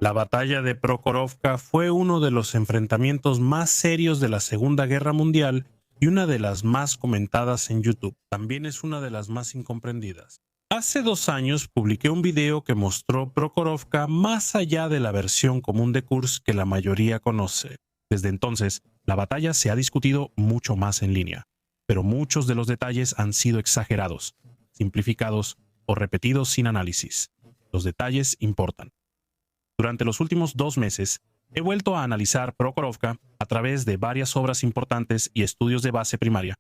La batalla de Prokhorovka fue uno de los enfrentamientos más serios de la Segunda Guerra Mundial y una de las más comentadas en YouTube. También es una de las más incomprendidas. Hace 2 años publiqué un video que mostró Prokhorovka más allá de la versión común de Kursk que la mayoría conoce. Desde entonces, la batalla se ha discutido mucho más en línea, pero muchos de los detalles han sido exagerados, simplificados o repetidos sin análisis. Los detalles importan. Durante los últimos 2 meses, he vuelto a analizar Prokhorovka a través de varias obras importantes y estudios de base primaria,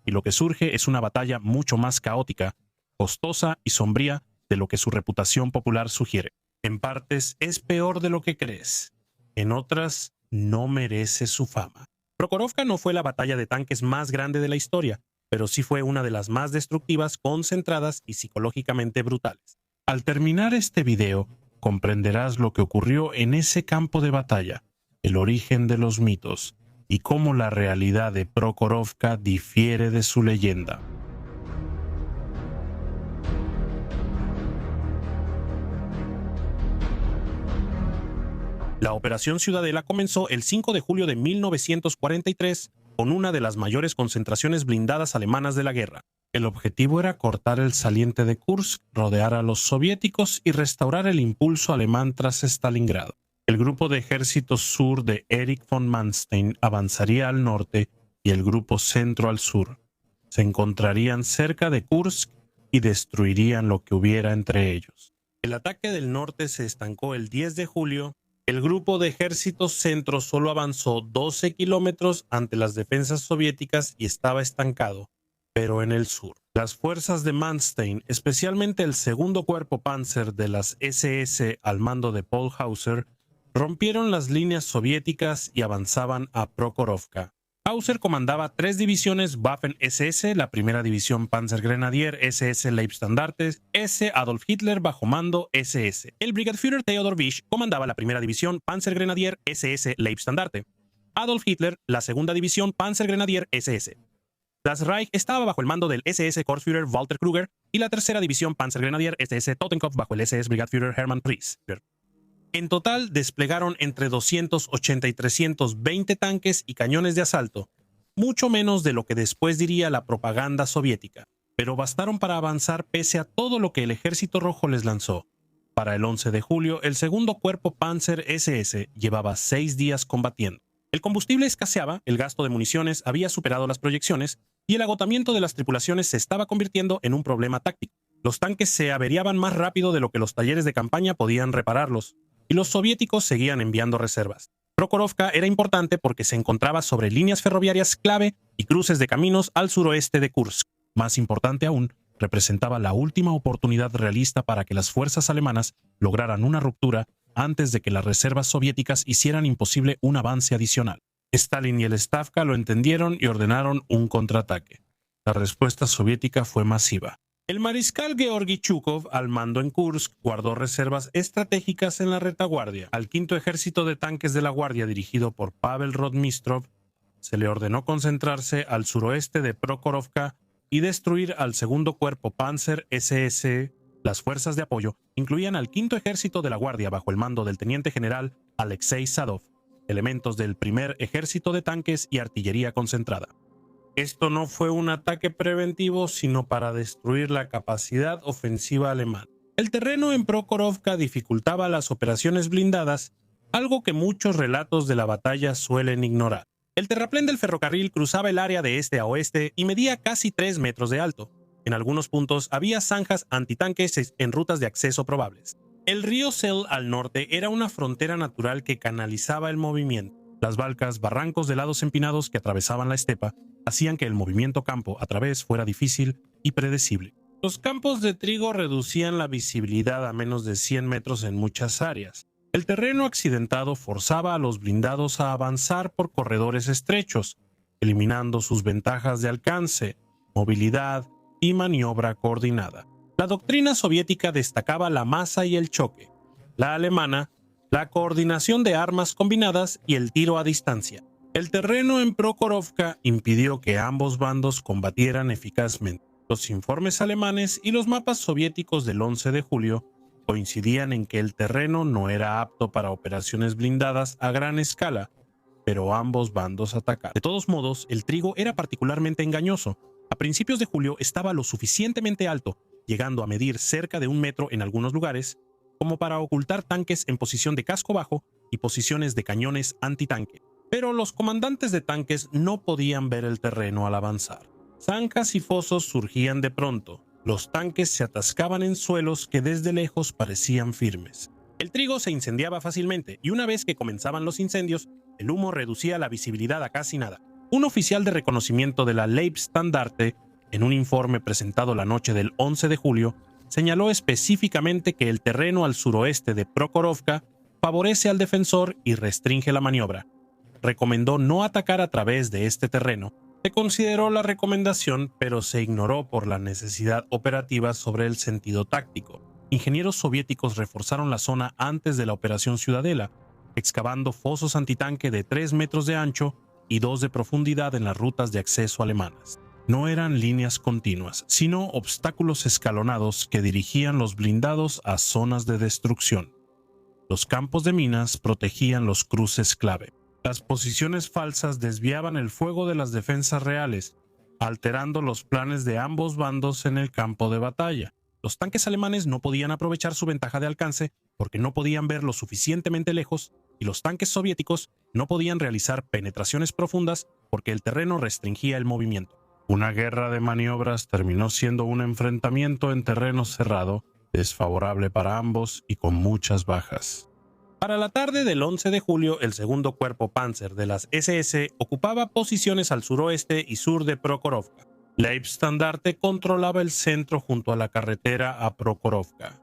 y lo que surge es una batalla mucho más caótica, costosa y sombría de lo que su reputación popular sugiere. En partes es peor de lo que crees, en otras no merece su fama. Prokhorovka no fue la batalla de tanques más grande de la historia, pero sí fue una de las más destructivas, concentradas y psicológicamente brutales. Al terminar este video, comprenderás lo que ocurrió en ese campo de batalla, el origen de los mitos y cómo la realidad de Prokhorovka difiere de su leyenda. La Operación Ciudadela comenzó el 5 de julio de 1943 con una de las mayores concentraciones blindadas alemanas de la guerra. El objetivo era cortar el saliente de Kursk, rodear a los soviéticos y restaurar el impulso alemán tras Stalingrado. El grupo de ejército sur de Erich von Manstein avanzaría al norte y el grupo centro al sur. Se encontrarían cerca de Kursk y destruirían lo que hubiera entre ellos. El ataque del norte se estancó el 10 de julio. El grupo de ejército centro solo avanzó 12 kilómetros ante las defensas soviéticas y estaba estancado, pero en el sur. Las fuerzas de Manstein, especialmente el segundo cuerpo Panzer de las SS al mando de Paul Hauser, rompieron las líneas soviéticas y avanzaban a Prokhorovka. Hauser comandaba 3 divisiones Waffen-SS, la primera división Panzergrenadier SS Leibstandarte, S. Adolf Hitler bajo mando SS. El Brigadeführer Theodor Wisch comandaba la primera división Panzergrenadier SS Leibstandarte. Adolf Hitler, la segunda división Panzergrenadier SS. Das Reich estaba bajo el mando del SS Korpsführer Walter Kruger y la tercera división Panzergrenadier SS Totenkopf bajo el SS Brigadeführer Hermann Priess. En total desplegaron entre 280 y 320 tanques y cañones de asalto, mucho menos de lo que después diría la propaganda soviética, pero bastaron para avanzar pese a todo lo que el Ejército Rojo les lanzó. Para el 11 de julio, el segundo cuerpo Panzer SS llevaba 6 días combatiendo. El combustible escaseaba, el gasto de municiones había superado las proyecciones y el agotamiento de las tripulaciones se estaba convirtiendo en un problema táctico. Los tanques se averiaban más rápido de lo que los talleres de campaña podían repararlos, y los soviéticos seguían enviando reservas. Prokhorovka era importante porque se encontraba sobre líneas ferroviarias clave y cruces de caminos al suroeste de Kursk. Más importante aún, representaba la última oportunidad realista para que las fuerzas alemanas lograran una ruptura antes de que las reservas soviéticas hicieran imposible un avance adicional. Stalin y el Stavka lo entendieron y ordenaron un contraataque. La respuesta soviética fue masiva. El mariscal Georgi Chukov, al mando en Kursk, guardó reservas estratégicas en la retaguardia. Al quinto ejército de tanques de la Guardia, dirigido por Pavel Rodmistrov, se le ordenó concentrarse al suroeste de Prokhorovka y destruir al segundo cuerpo Panzer SS. Las fuerzas de apoyo incluían al quinto ejército de la Guardia bajo el mando del teniente general Alexei Sadov, elementos del primer ejército de tanques y artillería concentrada. Esto no fue un ataque preventivo, sino para destruir la capacidad ofensiva alemana. El terreno en Prokhorovka dificultaba las operaciones blindadas, algo que muchos relatos de la batalla suelen ignorar. El terraplén del ferrocarril cruzaba el área de este a oeste y medía casi 3 metros de alto. En algunos puntos había zanjas antitanques en rutas de acceso probables. El río Sel al norte era una frontera natural que canalizaba el movimiento. Las balcas, barrancos de lados empinados que atravesaban la estepa hacían que el movimiento campo a través fuera difícil y predecible. Los campos de trigo reducían la visibilidad a menos de 100 metros en muchas áreas. El terreno accidentado forzaba a los blindados a avanzar por corredores estrechos, eliminando sus ventajas de alcance, movilidad y maniobra coordinada. La doctrina soviética destacaba la masa y el choque. La alemana, la coordinación de armas combinadas y el tiro a distancia. El terreno en Prokhorovka impidió que ambos bandos combatieran eficazmente. Los informes alemanes y los mapas soviéticos del 11 de julio Coincidían en que el terreno no era apto para operaciones blindadas a gran escala, pero ambos bandos atacaron. De todos modos, el trigo era particularmente engañoso. A principios de julio estaba lo suficientemente alto, llegando a medir cerca de 1 metro en algunos lugares, como para ocultar tanques en posición de casco bajo y posiciones de cañones antitanque. Pero los comandantes de tanques no podían ver el terreno al avanzar. Zancas y fosos surgían de pronto. Los tanques se atascaban en suelos que desde lejos parecían firmes. El trigo se incendiaba fácilmente y una vez que comenzaban los incendios, el humo reducía la visibilidad a casi nada. Un oficial de reconocimiento de la Leibstandarte, en un informe presentado la noche del 11 de julio, señaló específicamente que el terreno al suroeste de Prokhorovka favorece al defensor y restringe la maniobra. Recomendó no atacar a través de este terreno. Se consideró la recomendación, pero se ignoró por la necesidad operativa sobre el sentido táctico. Ingenieros soviéticos reforzaron la zona antes de la Operación Ciudadela, excavando fosos antitanque de 3 metros de ancho y 2 de profundidad en las rutas de acceso alemanas. No eran líneas continuas, sino obstáculos escalonados que dirigían los blindados a zonas de destrucción. Los campos de minas protegían los cruces clave. Las posiciones falsas desviaban el fuego de las defensas reales, alterando los planes de ambos bandos en el campo de batalla. Los tanques alemanes no podían aprovechar su ventaja de alcance porque no podían ver lo suficientemente lejos, y los tanques soviéticos no podían realizar penetraciones profundas porque el terreno restringía el movimiento. Una guerra de maniobras terminó siendo un enfrentamiento en terreno cerrado, desfavorable para ambos y con muchas bajas. Para la tarde del 11 de julio, el segundo cuerpo Panzer de las SS ocupaba posiciones al suroeste y sur de Prokhorovka. Leibstandarte controlaba el centro junto a la carretera a Prokhorovka.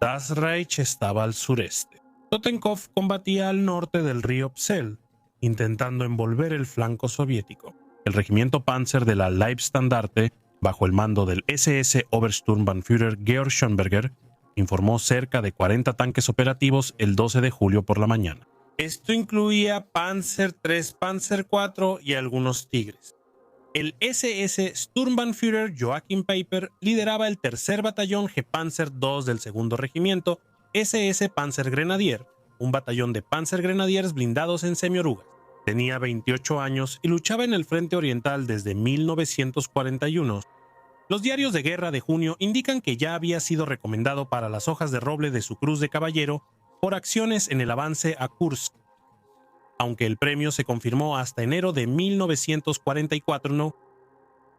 Das Reich estaba al sureste. Totenkov combatía al norte del río Psel, intentando envolver el flanco soviético. El regimiento Panzer de la Leibstandarte, bajo el mando del SS Obersturmbannführer Georg Schönberger, informó cerca de 40 tanques operativos el 12 de julio por la mañana. Esto incluía Panzer III, Panzer IV y algunos Tigres. El SS Sturmbannführer Joachim Peiper lideraba el tercer batallón G-Panzer II del segundo regimiento, SS Panzergrenadier, un batallón de Panzergrenadiers blindados en semiorugas. Tenía 28 años y luchaba en el frente oriental desde 1941. Los diarios de guerra de junio indican que ya había sido recomendado para las hojas de roble de su cruz de caballero por acciones en el avance a Kursk, aunque el premio se confirmó hasta enero de 1944. No.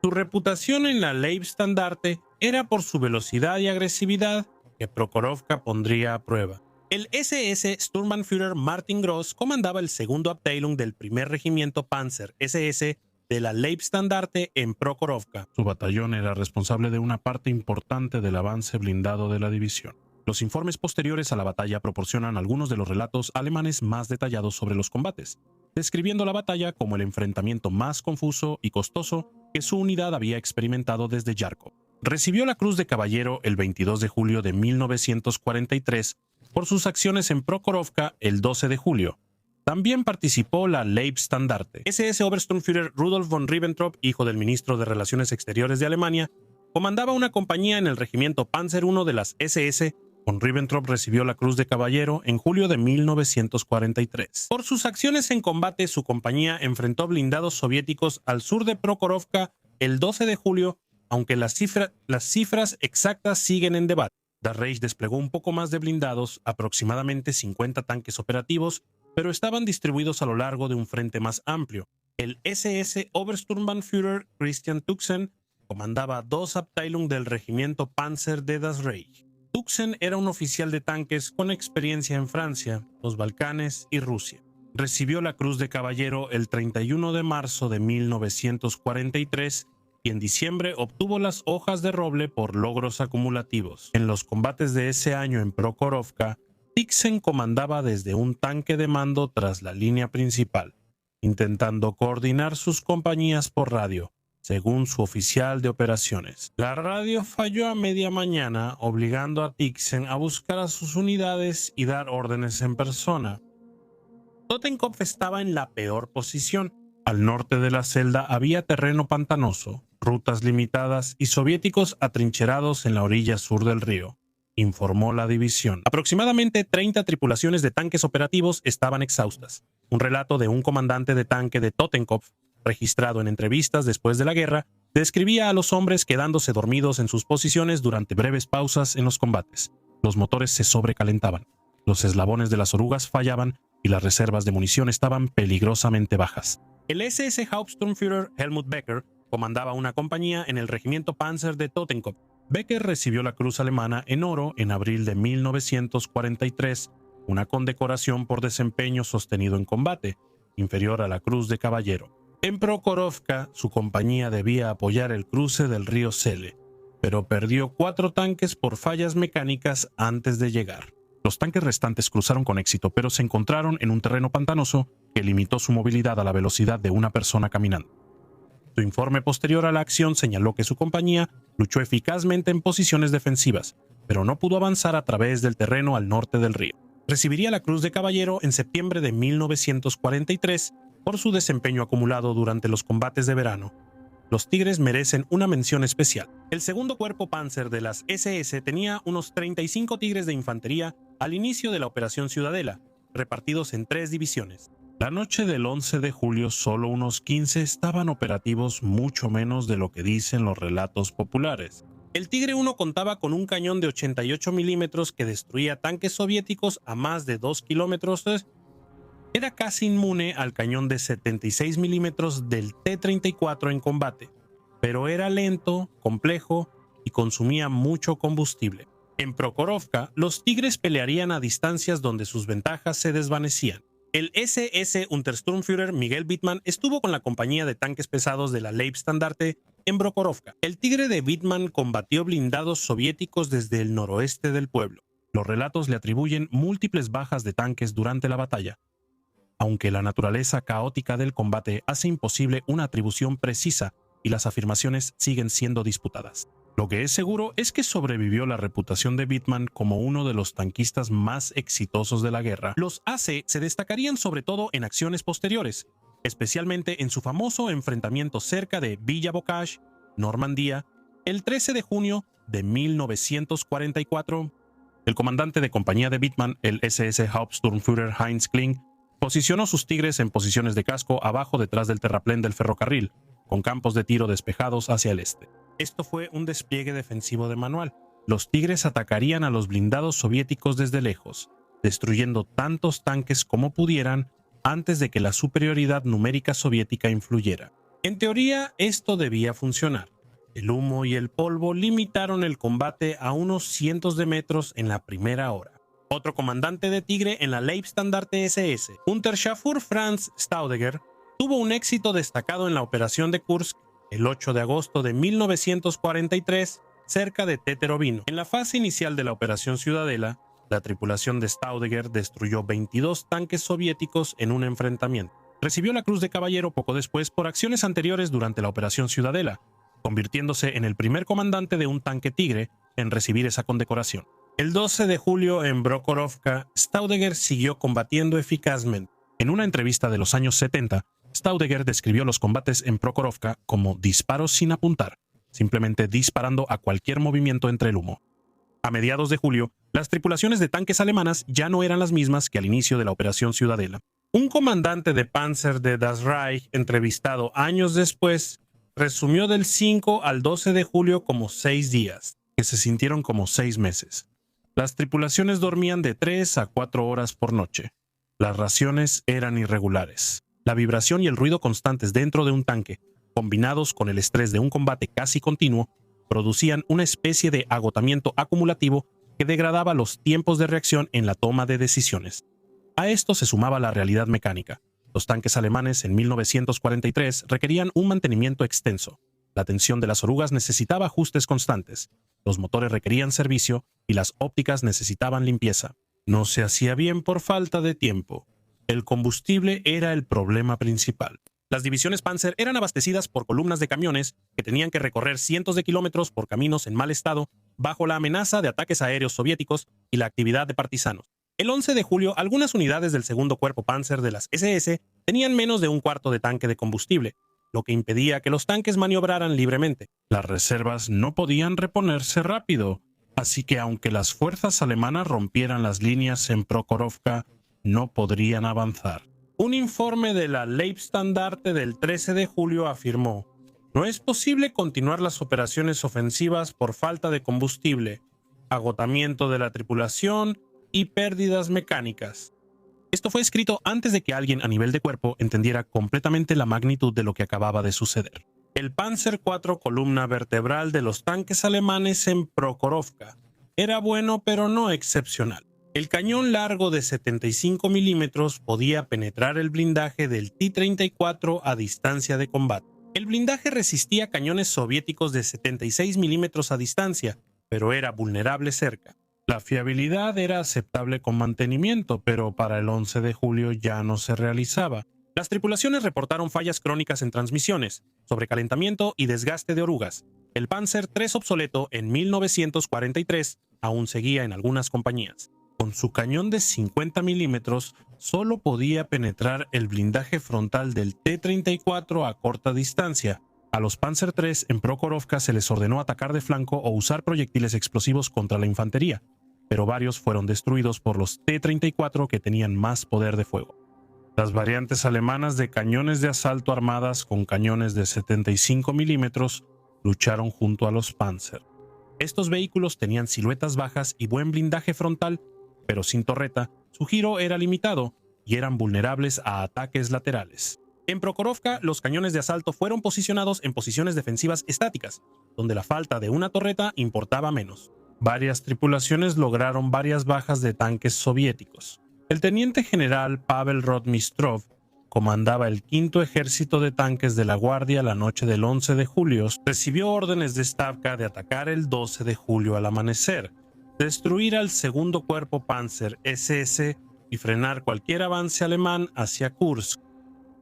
Su reputación en la Leibstandarte era por su velocidad y agresividad, que Prokhorovka pondría a prueba. El SS Sturmbannführer Martin Gross comandaba el segundo Abteilung del primer regimiento Panzer SS de la Leibstandarte en Prokhorovka. Su batallón era responsable de una parte importante del avance blindado de la división. Los informes posteriores a la batalla proporcionan algunos de los relatos alemanes más detallados sobre los combates, describiendo la batalla como el enfrentamiento más confuso y costoso que su unidad había experimentado desde Yarkov. Recibió la Cruz de Caballero el 22 de julio de 1943 por sus acciones en Prokhorovka el 12 de julio. También participó la Leibstandarte. SS Obersturmführer Rudolf von Ribbentrop, hijo del ministro de Relaciones Exteriores de Alemania, comandaba una compañía en el regimiento Panzer I de las SS. Von Ribbentrop recibió la Cruz de Caballero en julio de 1943. Por sus acciones en combate, su compañía enfrentó blindados soviéticos al sur de Prokhorovka el 12 de julio, aunque las cifras exactas siguen en debate. Das Reich desplegó un poco más de blindados, aproximadamente 50 tanques operativos, pero estaban distribuidos a lo largo de un frente más amplio. El SS Obersturmbannführer Christian Tuxen comandaba 2 Abteilung del regimiento Panzer de Das Reich. Tuxen era un oficial de tanques con experiencia en Francia, los Balcanes y Rusia. Recibió la Cruz de Caballero el 31 de marzo de 1943 y en diciembre obtuvo las hojas de roble por logros acumulativos. En los combates de ese año en Prokhorovka, Tuxen comandaba desde un tanque de mando tras la línea principal, intentando coordinar sus compañías por radio, según su oficial de operaciones. La radio falló a media mañana, obligando a Tuxen a buscar a sus unidades y dar órdenes en persona. Totenkopf estaba en la peor posición. Al norte de la celda había terreno pantanoso, rutas limitadas y soviéticos atrincherados en la orilla sur del río. informó la división. Aproximadamente 30 tripulaciones de tanques operativos estaban exhaustas. Un relato de un comandante de tanque de Totenkopf, registrado en entrevistas después de la guerra, describía a los hombres quedándose dormidos en sus posiciones durante breves pausas en los combates. Los motores se sobrecalentaban, los eslabones de las orugas fallaban y las reservas de munición estaban peligrosamente bajas. El SS Hauptsturmführer Helmut Becker comandaba una compañía en el regimiento Panzer de Totenkopf. Becker recibió la Cruz Alemana en oro en abril de 1943, una condecoración por desempeño sostenido en combate, inferior a la Cruz de Caballero. En Prokhorovka, su compañía debía apoyar el cruce del río Sele, pero perdió 4 tanques por fallas mecánicas antes de llegar. Los tanques restantes cruzaron con éxito, pero se encontraron en un terreno pantanoso que limitó su movilidad a la velocidad de una persona caminando. Su informe posterior a la acción señaló que su compañía luchó eficazmente en posiciones defensivas, pero no pudo avanzar a través del terreno al norte del río. Recibiría la Cruz de Caballero en septiembre de 1943 por su desempeño acumulado durante los combates de verano. Los Tigres merecen una mención especial. El segundo cuerpo Panzer de las SS tenía unos 35 Tigres de infantería al inicio de la Operación Ciudadela, repartidos en 3 divisiones. La noche del 11 de julio solo unos 15 estaban operativos, mucho menos de lo que dicen los relatos populares. El Tigre 1 contaba con un cañón de 88 milímetros que destruía tanques soviéticos a más de 2 kilómetros. Era casi inmune al cañón de 76 milímetros del T-34 en combate, pero era lento, complejo y consumía mucho combustible. En Prokhorovka, los Tigres pelearían a distancias donde sus ventajas se desvanecían. El SS Untersturmführer Miguel Wittmann estuvo con la compañía de tanques pesados de la Leibstandarte en Prokhorovka. El Tigre de Wittmann combatió blindados soviéticos desde el noroeste del pueblo. Los relatos le atribuyen múltiples bajas de tanques durante la batalla, aunque la naturaleza caótica del combate hace imposible una atribución precisa y las afirmaciones siguen siendo disputadas. Lo que es seguro es que sobrevivió la reputación de Wittmann como uno de los tanquistas más exitosos de la guerra. Los AC se destacarían sobre todo en acciones posteriores, especialmente en su famoso enfrentamiento cerca de Villa Bocage, Normandía, el 13 de junio de 1944. El comandante de compañía de Wittmann, el SS Hauptsturmführer Heinz Kling, posicionó sus Tigres en posiciones de casco abajo detrás del terraplén del ferrocarril, con campos de tiro despejados hacia el este. Esto fue un despliegue defensivo de manual. Los Tigres atacarían a los blindados soviéticos desde lejos, destruyendo tantos tanques como pudieran antes de que la superioridad numérica soviética influyera. En teoría, esto debía funcionar. El humo y el polvo limitaron el combate a unos cientos de metros en la primera hora. Otro comandante de Tigre en la Leibstandarte SS, Unterscharführer Franz Staudinger, tuvo un éxito destacado en la operación de Kursk el 8 de agosto de 1943, cerca de Teterovino. En la fase inicial de la Operación Ciudadela, la tripulación de Staudinger destruyó 22 tanques soviéticos en un enfrentamiento. Recibió la Cruz de Caballero poco después por acciones anteriores durante la Operación Ciudadela, convirtiéndose en el primer comandante de un tanque Tigre en recibir esa condecoración. El 12 de julio en Prokhorovka, Staudinger siguió combatiendo eficazmente. En una entrevista de los años 70, Staudinger describió los combates en Prokhorovka como disparos sin apuntar, simplemente disparando a cualquier movimiento entre el humo. A mediados de julio, las tripulaciones de tanques alemanas ya no eran las mismas que al inicio de la Operación Ciudadela. Un comandante de Panzer de Das Reich, entrevistado años después, resumió del 5 al 12 de julio como 6 días, que se sintieron como 6 meses. Las tripulaciones dormían de 3 a 4 horas por noche. Las raciones eran irregulares. La vibración y el ruido constantes dentro de un tanque, combinados con el estrés de un combate casi continuo, producían una especie de agotamiento acumulativo que degradaba los tiempos de reacción en la toma de decisiones. A esto se sumaba la realidad mecánica. Los tanques alemanes en 1943 requerían un mantenimiento extenso. La tensión de las orugas necesitaba ajustes constantes. Los motores requerían servicio y las ópticas necesitaban limpieza. No se hacía bien por falta de tiempo. El combustible era el problema principal. Las divisiones Panzer eran abastecidas por columnas de camiones que tenían que recorrer cientos de kilómetros por caminos en mal estado bajo la amenaza de ataques aéreos soviéticos y la actividad de partisanos. El 11 de julio, algunas unidades del segundo cuerpo Panzer de las SS tenían menos de un cuarto de tanque de combustible, lo que impedía que los tanques maniobraran libremente. Las reservas no podían reponerse rápido. Así que aunque las fuerzas alemanas rompieran las líneas en Prokhorovka, no podrían avanzar. Un informe de la Leibstandarte del 13 de julio afirmó: no es posible continuar las operaciones ofensivas por falta de combustible, agotamiento de la tripulación y pérdidas mecánicas. Esto fue escrito antes de que alguien a nivel de cuerpo entendiera completamente la magnitud de lo que acababa de suceder. El Panzer IV, columna vertebral de los tanques alemanes en Prokhorovka, era bueno pero no excepcional. El cañón largo de 75 milímetros podía penetrar el blindaje del T-34 a distancia de combate. El blindaje resistía cañones soviéticos de 76 milímetros a distancia, pero era vulnerable cerca. La fiabilidad era aceptable con mantenimiento, pero para el 11 de julio ya no se realizaba. Las tripulaciones reportaron fallas crónicas en transmisiones, sobrecalentamiento y desgaste de orugas. El Panzer III obsoleto en 1943 aún seguía en algunas compañías. Con su cañón de 50 milímetros, solo podía penetrar el blindaje frontal del T-34 a corta distancia. A los Panzer III en Prokhorovka se les ordenó atacar de flanco o usar proyectiles explosivos contra la infantería, pero varios fueron destruidos por los T-34 que tenían más poder de fuego. Las variantes alemanas de cañones de asalto armadas con cañones de 75 milímetros lucharon junto a los Panzer. Estos vehículos tenían siluetas bajas y buen blindaje frontal, pero sin torreta, su giro era limitado y eran vulnerables a ataques laterales. En Prokhorovka, los cañones de asalto fueron posicionados en posiciones defensivas estáticas, donde la falta de una torreta importaba menos. Varias tripulaciones lograron varias bajas de tanques soviéticos. El teniente general Pavel Rotmistrov comandaba el 5º Ejército de Tanques de la Guardia la noche del 11 de julio. Recibió órdenes de Stavka de atacar el 12 de julio al amanecer, destruir al 2º Cuerpo Panzer SS y frenar cualquier avance alemán hacia Kursk.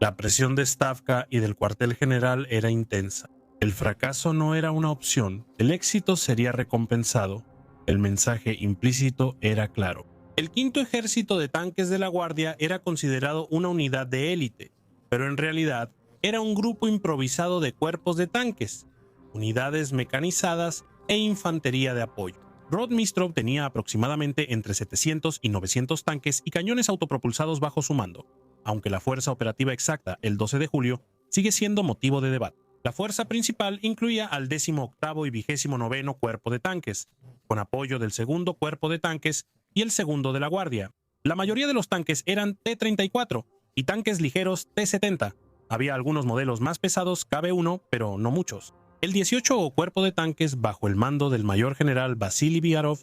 La presión de Stavka y del cuartel general era intensa. El fracaso no era una opción, el éxito sería recompensado. El mensaje implícito era claro. El 5º Ejército de Tanques de la Guardia era considerado una unidad de élite, pero en realidad era un grupo improvisado de cuerpos de tanques, unidades mecanizadas e infantería de apoyo. Rotmistrov tenía aproximadamente entre 700 y 900 tanques y cañones autopropulsados bajo su mando, aunque la fuerza operativa exacta, el 12 de julio, sigue siendo motivo de debate. La fuerza principal incluía al 18º y 29º Cuerpo de Tanques, con apoyo del 2º Cuerpo de Tanques y el 2º de la Guardia. La mayoría de los tanques eran T-34 y tanques ligeros T-70. Había algunos modelos más pesados KV-1, pero no muchos. El 18º Cuerpo de Tanques, bajo el mando del mayor general Vasily Vikharov,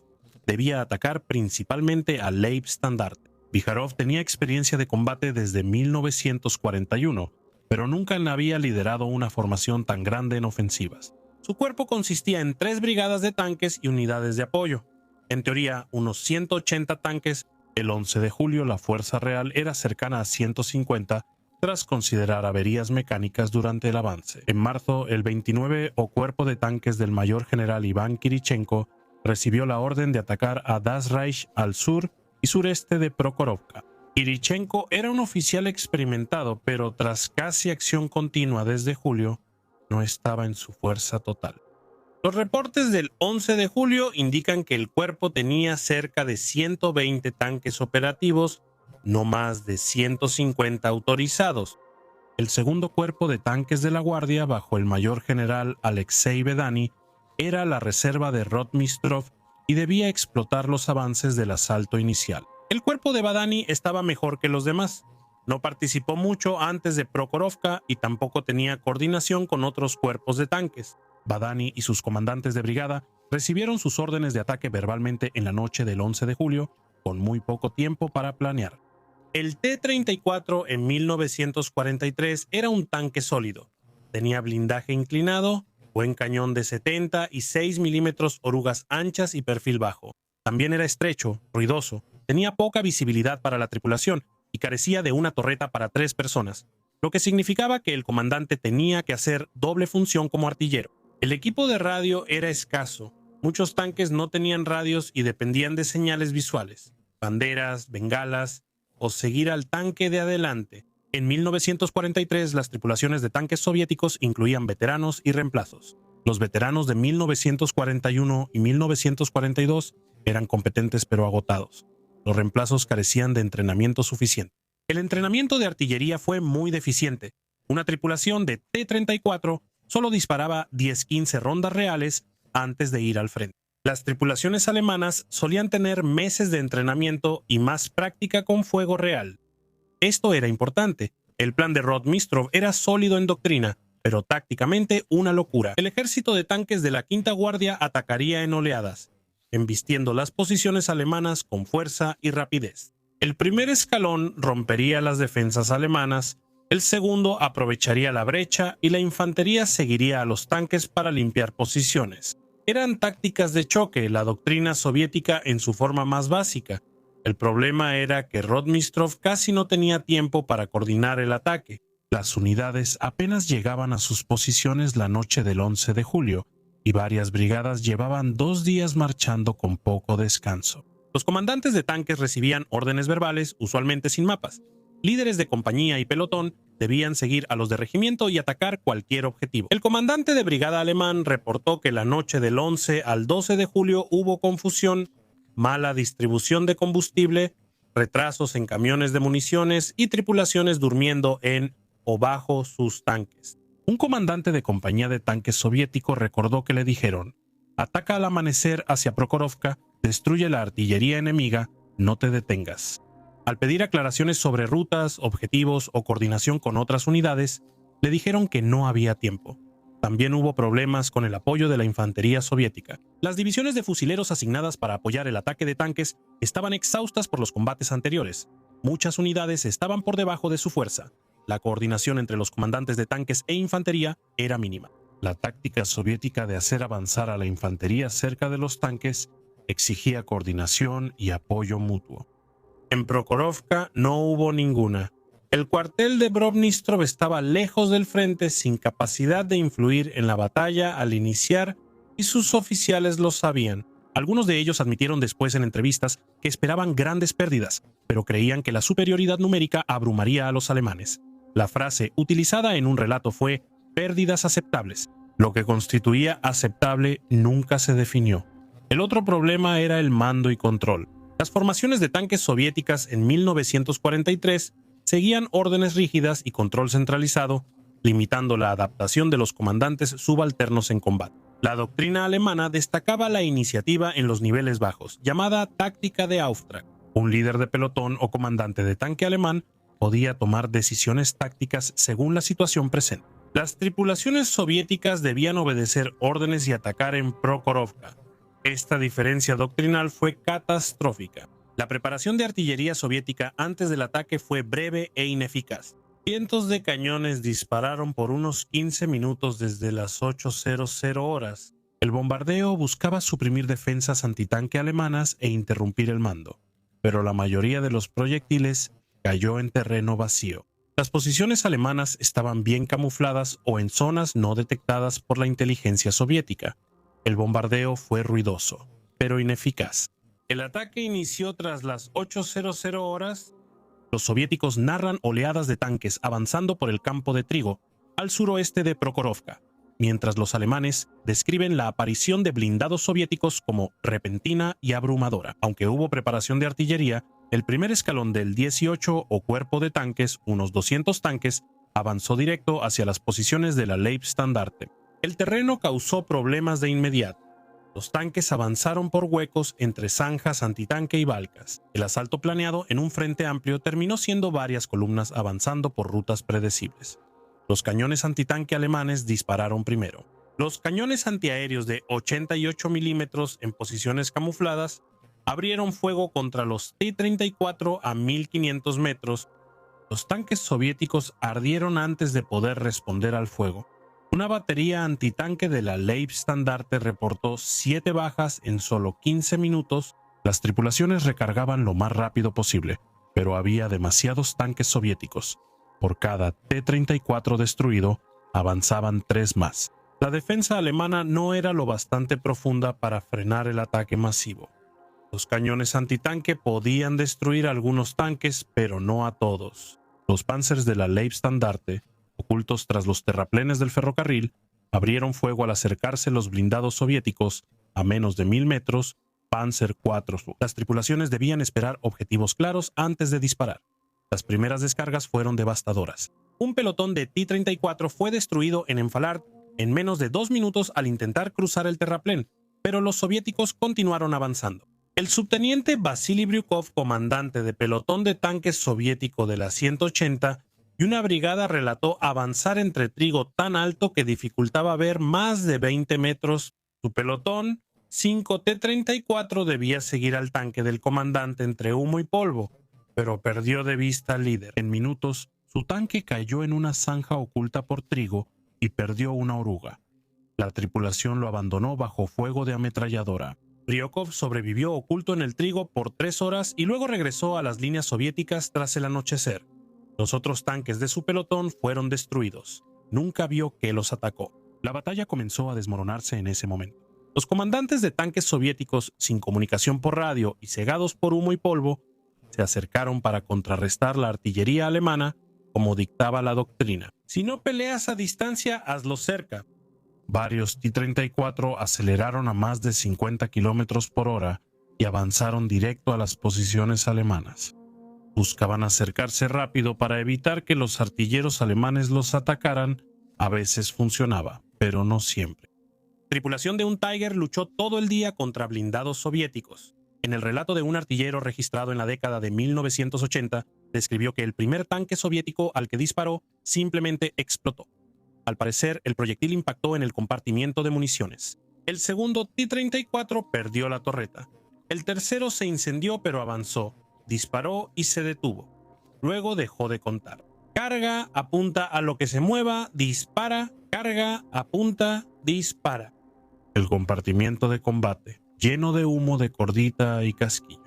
debía atacar principalmente a Leibstandarte. Vikharov tenía experiencia de combate desde 1941, pero nunca había liderado una formación tan grande en ofensivas. Su cuerpo consistía en 3 brigadas de tanques y unidades de apoyo. En teoría, unos 180 tanques. El 11 de julio la fuerza real era cercana a 150 tras considerar averías mecánicas durante el avance. En marzo, el 29 Cuerpo de Tanques del mayor general Iván Kirichenko recibió la orden de atacar a Das Reich al sur y sureste de Prokhorovka. Kirichenko era un oficial experimentado, pero tras casi acción continua desde julio, no estaba en su fuerza total. Los reportes del 11 de julio indican que el cuerpo tenía cerca de 120 tanques operativos, no más de 150 autorizados. El 2º Cuerpo de Tanques de la Guardia, bajo el mayor general Alexei Bedani, era la reserva de Rotmistrov y debía explotar los avances del asalto inicial. El cuerpo de Badani estaba mejor que los demás. No participó mucho antes de Prokhorovka y tampoco tenía coordinación con otros cuerpos de tanques. Badani y sus comandantes de brigada recibieron sus órdenes de ataque verbalmente en la noche del 11 de julio, con muy poco tiempo para planear. El T-34 en 1943 era un tanque sólido. Tenía blindaje inclinado, buen cañón de 70 y 6 milímetros, orugas anchas y perfil bajo. También era estrecho, ruidoso, tenía poca visibilidad para la tripulación y carecía de una torreta para 3 personas, lo que significaba que el comandante tenía que hacer doble función como artillero. El equipo de radio era escaso. Muchos tanques no tenían radios y dependían de señales visuales, banderas, bengalas o seguir al tanque de adelante. En 1943, las tripulaciones de tanques soviéticos incluían veteranos y reemplazos. Los veteranos de 1941 y 1942 eran competentes pero agotados. Los reemplazos carecían de entrenamiento suficiente. El entrenamiento de artillería fue muy deficiente. Una tripulación de T-34 solo disparaba 10-15 rondas reales antes de ir al frente. Las tripulaciones alemanas solían tener meses de entrenamiento y más práctica con fuego real. Esto era importante. El plan de Rotmistrov era sólido en doctrina, pero tácticamente una locura. El ejército de tanques de la Quinta Guardia atacaría en oleadas, embistiendo las posiciones alemanas con fuerza y rapidez. El primer escalón rompería las defensas alemanas, el segundo aprovecharía la brecha y la infantería seguiría a los tanques para limpiar posiciones. Eran tácticas de choque, la doctrina soviética en su forma más básica. El problema era que Rotmistrov casi no tenía tiempo para coordinar el ataque. Las unidades apenas llegaban a sus posiciones la noche del 11 de julio y varias brigadas llevaban 2 días marchando con poco descanso. Los comandantes de tanques recibían órdenes verbales, usualmente sin mapas. Líderes de compañía y pelotón debían seguir a los de regimiento y atacar cualquier objetivo. El comandante de brigada alemán reportó que la noche del 11 al 12 de julio hubo confusión, mala distribución de combustible, retrasos en camiones de municiones y tripulaciones durmiendo en o bajo sus tanques. Un comandante de compañía de tanques soviético recordó que le dijeron: ataca al amanecer hacia Prokhorovka, destruye la artillería enemiga, no te detengas. Al pedir aclaraciones sobre rutas, objetivos o coordinación con otras unidades, le dijeron que no había tiempo. También hubo problemas con el apoyo de la infantería soviética. Las divisiones de fusileros asignadas para apoyar el ataque de tanques estaban exhaustas por los combates anteriores. Muchas unidades estaban por debajo de su fuerza. La coordinación entre los comandantes de tanques e infantería era mínima. La táctica soviética de hacer avanzar a la infantería cerca de los tanques exigía coordinación y apoyo mutuo. En Prokhorovka no hubo ninguna. El cuartel de Brod-Nistrov estaba lejos del frente, sin capacidad de influir en la batalla al iniciar, y sus oficiales lo sabían. Algunos de ellos admitieron después en entrevistas que esperaban grandes pérdidas, pero creían que la superioridad numérica abrumaría a los alemanes. La frase utilizada en un relato fue «pérdidas aceptables». Lo que constituía aceptable nunca se definió. El otro problema era el mando y control. Las formaciones de tanques soviéticas en 1943 seguían órdenes rígidas y control centralizado, limitando la adaptación de los comandantes subalternos en combate. La doctrina alemana destacaba la iniciativa en los niveles bajos, llamada táctica de Auftrag. Un líder de pelotón o comandante de tanque alemán podía tomar decisiones tácticas según la situación presente. Las tripulaciones soviéticas debían obedecer órdenes y atacar en Prokhorovka. Esta diferencia doctrinal fue catastrófica. La preparación de artillería soviética antes del ataque fue breve e ineficaz. Cientos de cañones dispararon por unos 15 minutos desde las 8:00 horas. El bombardeo buscaba suprimir defensas antitanque alemanas e interrumpir el mando, pero la mayoría de los proyectiles cayó en terreno vacío. Las posiciones alemanas estaban bien camufladas o en zonas no detectadas por la inteligencia soviética. El bombardeo fue ruidoso, pero ineficaz. El ataque inició tras las 8:00 horas. Los soviéticos narran oleadas de tanques avanzando por el campo de trigo, al suroeste de Prokhorovka, mientras los alemanes describen la aparición de blindados soviéticos como repentina y abrumadora. Aunque hubo preparación de artillería, el primer escalón del 18 o cuerpo de tanques, unos 200 tanques, avanzó directo hacia las posiciones de la Leibstandarte. El terreno causó problemas de inmediato. Los tanques avanzaron por huecos entre zanjas antitanque y balcas. El asalto planeado en un frente amplio terminó siendo varias columnas avanzando por rutas predecibles. Los cañones antitanque alemanes dispararon primero. Los cañones antiaéreos de 88 milímetros en posiciones camufladas abrieron fuego contra los T-34 a 1500 metros. Los tanques soviéticos ardieron antes de poder responder al fuego. Una batería antitanque de la Leibstandarte reportó 7 bajas en solo 15 minutos. Las tripulaciones recargaban lo más rápido posible, pero había demasiados tanques soviéticos. Por cada T-34 destruido, avanzaban 3 más. La defensa alemana no era lo bastante profunda para frenar el ataque masivo. Los cañones antitanque podían destruir algunos tanques, pero no a todos. Los Panzers de la Leibstandarte, ocultos tras los terraplenes del ferrocarril, Abrieron fuego al acercarse los blindados soviéticos a menos de 1000 metros, Panzer IV. Las tripulaciones debían esperar objetivos claros antes de disparar. Las primeras descargas fueron devastadoras. Un pelotón de T-34 fue destruido en Enfalart en menos de 2 minutos al intentar cruzar el terraplén, pero los soviéticos continuaron avanzando. El subteniente Vasily Bryukov, comandante de pelotón de tanques soviético de la 180, y una brigada relató avanzar entre trigo tan alto que dificultaba ver más de 20 metros. Su pelotón, 5 T-34, debía seguir al tanque del comandante entre humo y polvo, pero perdió de vista al líder. En minutos, su tanque cayó en una zanja oculta por trigo y perdió una oruga. La tripulación lo abandonó bajo fuego de ametralladora. Bryukov sobrevivió oculto en el trigo por 3 horas y luego regresó a las líneas soviéticas tras el anochecer. Los otros tanques de su pelotón fueron destruidos. Nunca vio que los atacó. La batalla comenzó a desmoronarse en ese momento. Los comandantes de tanques soviéticos, sin comunicación por radio y cegados por humo y polvo, se acercaron para contrarrestar la artillería alemana, como dictaba la doctrina. Si no peleas a distancia, hazlo cerca. Varios T-34 aceleraron a más de 50 kilómetros por hora y avanzaron directo a las posiciones alemanas. Buscaban acercarse rápido para evitar que los artilleros alemanes los atacaran. A veces funcionaba, pero no siempre. La tripulación de un Tiger luchó todo el día contra blindados soviéticos. En el relato de un artillero registrado en la década de 1980, describió que el primer tanque soviético al que disparó simplemente explotó. Al parecer, el proyectil impactó en el compartimiento de municiones. El segundo T-34 perdió la torreta. El tercero se incendió pero avanzó, disparó y se detuvo. Luego dejó de contar. Carga, apunta a lo que se mueva, dispara, carga, apunta, dispara. El compartimiento de combate, lleno de humo de cordita y casquillos.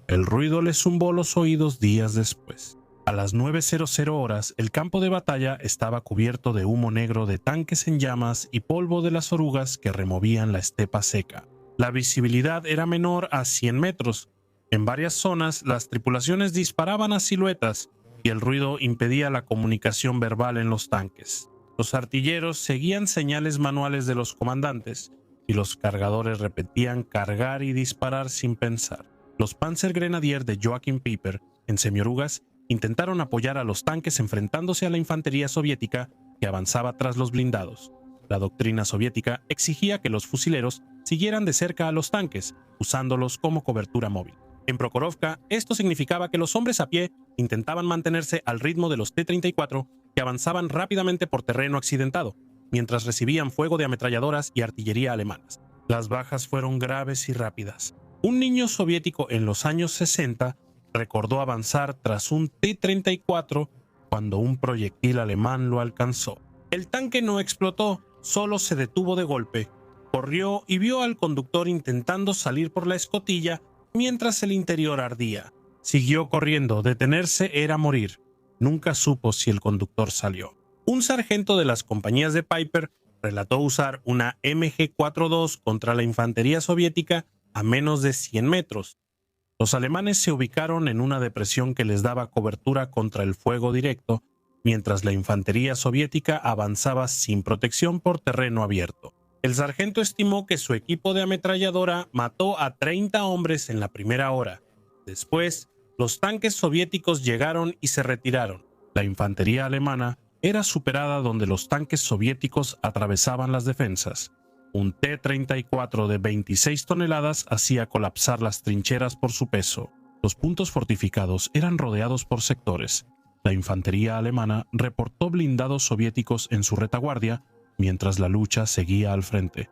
El ruido le zumbó los oídos días después. A las 9:00 horas, el campo de batalla estaba cubierto de humo negro de tanques en llamas y polvo de las orugas que removían la estepa seca. La visibilidad era menor a 100 metros. En varias zonas, las tripulaciones disparaban a siluetas y el ruido impedía la comunicación verbal en los tanques. Los artilleros seguían señales manuales de los comandantes y los cargadores repetían cargar y disparar sin pensar. Los Panzergrenadier de Joachim Peiper, en semiorugas, intentaron apoyar a los tanques enfrentándose a la infantería soviética que avanzaba tras los blindados. La doctrina soviética exigía que los fusileros siguieran de cerca a los tanques, usándolos como cobertura móvil. En Prokhorovka, esto significaba que los hombres a pie intentaban mantenerse al ritmo de los T-34 que avanzaban rápidamente por terreno accidentado, mientras recibían fuego de ametralladoras y artillería alemanas. Las bajas fueron graves y rápidas. Un niño soviético en los años 60 recordó avanzar tras un T-34 cuando un proyectil alemán lo alcanzó. El tanque no explotó, solo se detuvo de golpe. Corrió y vio al conductor intentando salir por la escotilla mientras el interior ardía. Siguió corriendo, detenerse era morir. Nunca supo si el conductor salió. Un sargento de las compañías de Peiper relató usar una MG-42 contra la infantería soviética a menos de 100 metros. Los alemanes se ubicaron en una depresión que les daba cobertura contra el fuego directo, mientras la infantería soviética avanzaba sin protección por terreno abierto. El sargento estimó que su equipo de ametralladora mató a 30 hombres en la primera hora. Después, los tanques soviéticos llegaron y se retiraron. La infantería alemana era superada donde los tanques soviéticos atravesaban las defensas. Un T-34 de 26 toneladas hacía colapsar las trincheras por su peso. Los puntos fortificados eran rodeados por sectores. La infantería alemana reportó blindados soviéticos en su retaguardia, mientras la lucha seguía al frente.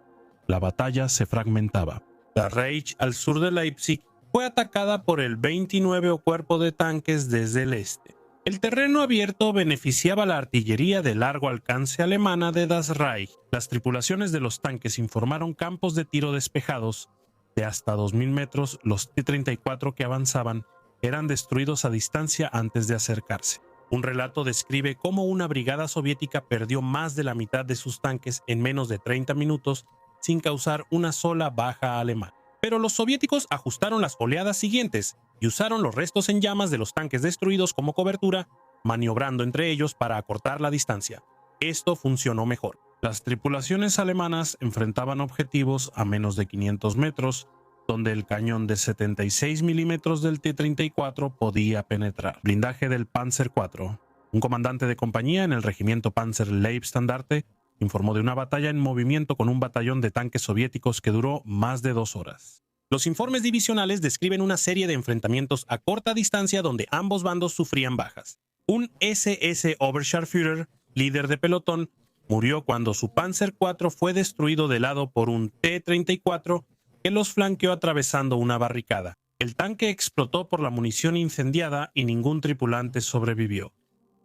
La batalla se fragmentaba. La Reich, al sur de Leipzig, fue atacada por el 29 Cuerpo de Tanques desde el este. El terreno abierto beneficiaba a la artillería de largo alcance alemana de Das Reich. Las tripulaciones de los tanques informaron campos de tiro despejados. De hasta 2000 metros, los T-34 que avanzaban eran destruidos a distancia antes de acercarse. Un relato describe cómo una brigada soviética perdió más de la mitad de sus tanques en menos de 30 minutos sin causar una sola baja alemana. Pero los soviéticos ajustaron las oleadas siguientes y usaron los restos en llamas de los tanques destruidos como cobertura, maniobrando entre ellos para acortar la distancia. Esto funcionó mejor. Las tripulaciones alemanas enfrentaban objetivos a menos de 500 metros, donde el cañón de 76 milímetros del T-34 podía penetrar. Blindaje del Panzer IV. Un comandante de compañía en el regimiento Panzer Leibstandarte informó de una batalla en movimiento con un batallón de tanques soviéticos que duró más de 2 horas. Los informes divisionales describen una serie de enfrentamientos a corta distancia donde ambos bandos sufrían bajas. Un SS Oberscharführer, líder de pelotón, murió cuando su Panzer IV fue destruido de lado por un T-34 que los flanqueó atravesando una barricada. El tanque explotó por la munición incendiada y ningún tripulante sobrevivió.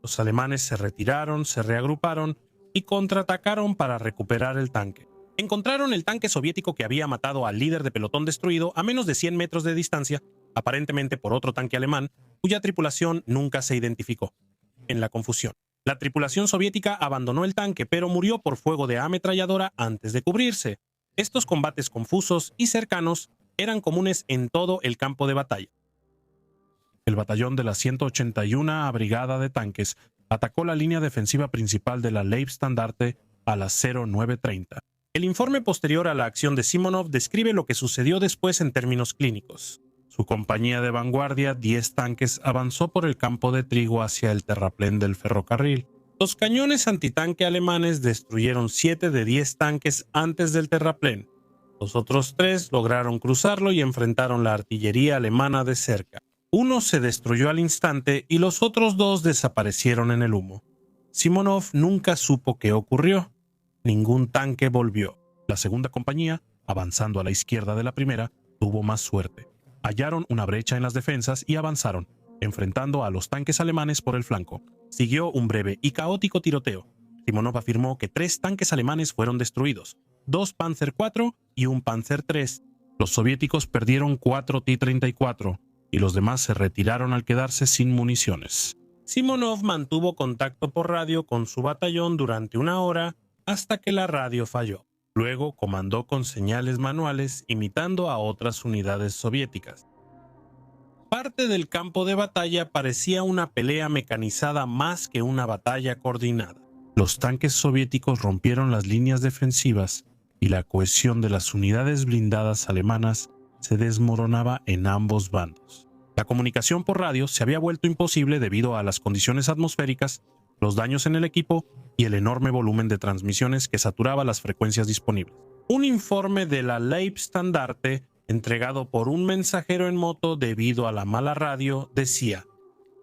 Los alemanes se retiraron, se reagruparon y contraatacaron para recuperar el tanque. Encontraron el tanque soviético que había matado al líder de pelotón destruido a menos de 100 metros de distancia, aparentemente por otro tanque alemán, cuya tripulación nunca se identificó. En la confusión, la tripulación soviética abandonó el tanque, pero murió por fuego de ametralladora antes de cubrirse. Estos combates confusos y cercanos eran comunes en todo el campo de batalla. El batallón de la 181 Brigada de Tanques atacó la línea defensiva principal de la Leibstandarte a las 09:30. El informe posterior a la acción de Simonov describe lo que sucedió después en términos clínicos. Su compañía de vanguardia, 10 tanques, avanzó por el campo de trigo hacia el terraplén del ferrocarril. Los cañones antitanque alemanes destruyeron 7 de 10 tanques antes del terraplén. Los otros 3 lograron cruzarlo y enfrentaron la artillería alemana de cerca. Uno se destruyó al instante y los otros 2 desaparecieron en el humo. Simonov nunca supo qué ocurrió. Ningún tanque volvió. La segunda compañía, avanzando a la izquierda de la primera, tuvo más suerte. Hallaron una brecha en las defensas y avanzaron, enfrentando a los tanques alemanes por el flanco. Siguió un breve y caótico tiroteo. Simonov afirmó que 3 tanques alemanes fueron destruidos, 2 Panzer IV y un Panzer III. Los soviéticos perdieron 4 T-34 y los demás se retiraron al quedarse sin municiones. Simonov mantuvo contacto por radio con su batallón durante 1 hora hasta que la radio falló. Luego comandó con señales manuales imitando a otras unidades soviéticas. Parte del campo de batalla parecía una pelea mecanizada más que una batalla coordinada. Los tanques soviéticos rompieron las líneas defensivas y la cohesión de las unidades blindadas alemanas se desmoronaba en ambos bandos. La comunicación por radio se había vuelto imposible debido a las condiciones atmosféricas, los daños en el equipo y el enorme volumen de transmisiones que saturaba las frecuencias disponibles. Un informe de la Leibstandarte, entregado por un mensajero en moto debido a la mala radio, decía: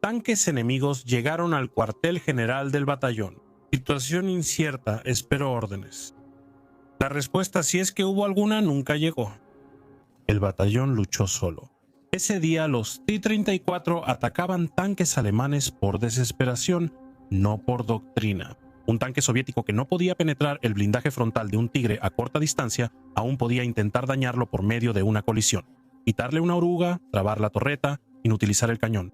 tanques enemigos llegaron al cuartel general del batallón. Situación incierta, espero órdenes. La respuesta, si es que hubo alguna, nunca llegó. El batallón luchó solo. Ese día los T-34 atacaban tanques alemanes por desesperación, no por doctrina. Un tanque soviético que no podía penetrar el blindaje frontal de un Tigre a corta distancia aún podía intentar dañarlo por medio de una colisión, quitarle una oruga, trabar la torreta, inutilizar el cañón.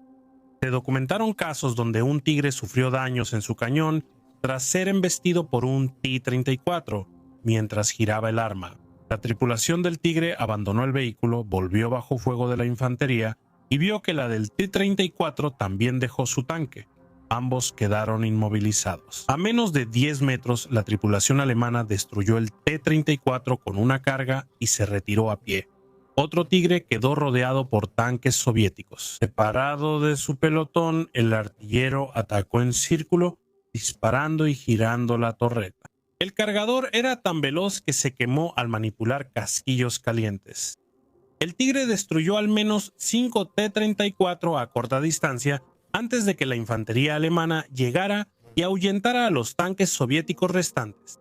Se documentaron casos donde un Tigre sufrió daños en su cañón tras ser embestido por un T-34 mientras giraba el arma. La tripulación del Tigre abandonó el vehículo, volvió bajo fuego de la infantería y vio que la del T-34 también dejó su tanque. Ambos quedaron inmovilizados. A menos de 10 metros, la tripulación alemana destruyó el T-34 con una carga y se retiró a pie. Otro Tigre quedó rodeado por tanques soviéticos. Separado de su pelotón, el artillero atacó en círculo, disparando y girando la torreta. El cargador era tan veloz que se quemó al manipular casquillos calientes. El Tigre destruyó al menos 5 T-34 a corta distancia antes de que la infantería alemana llegara y ahuyentara a los tanques soviéticos restantes.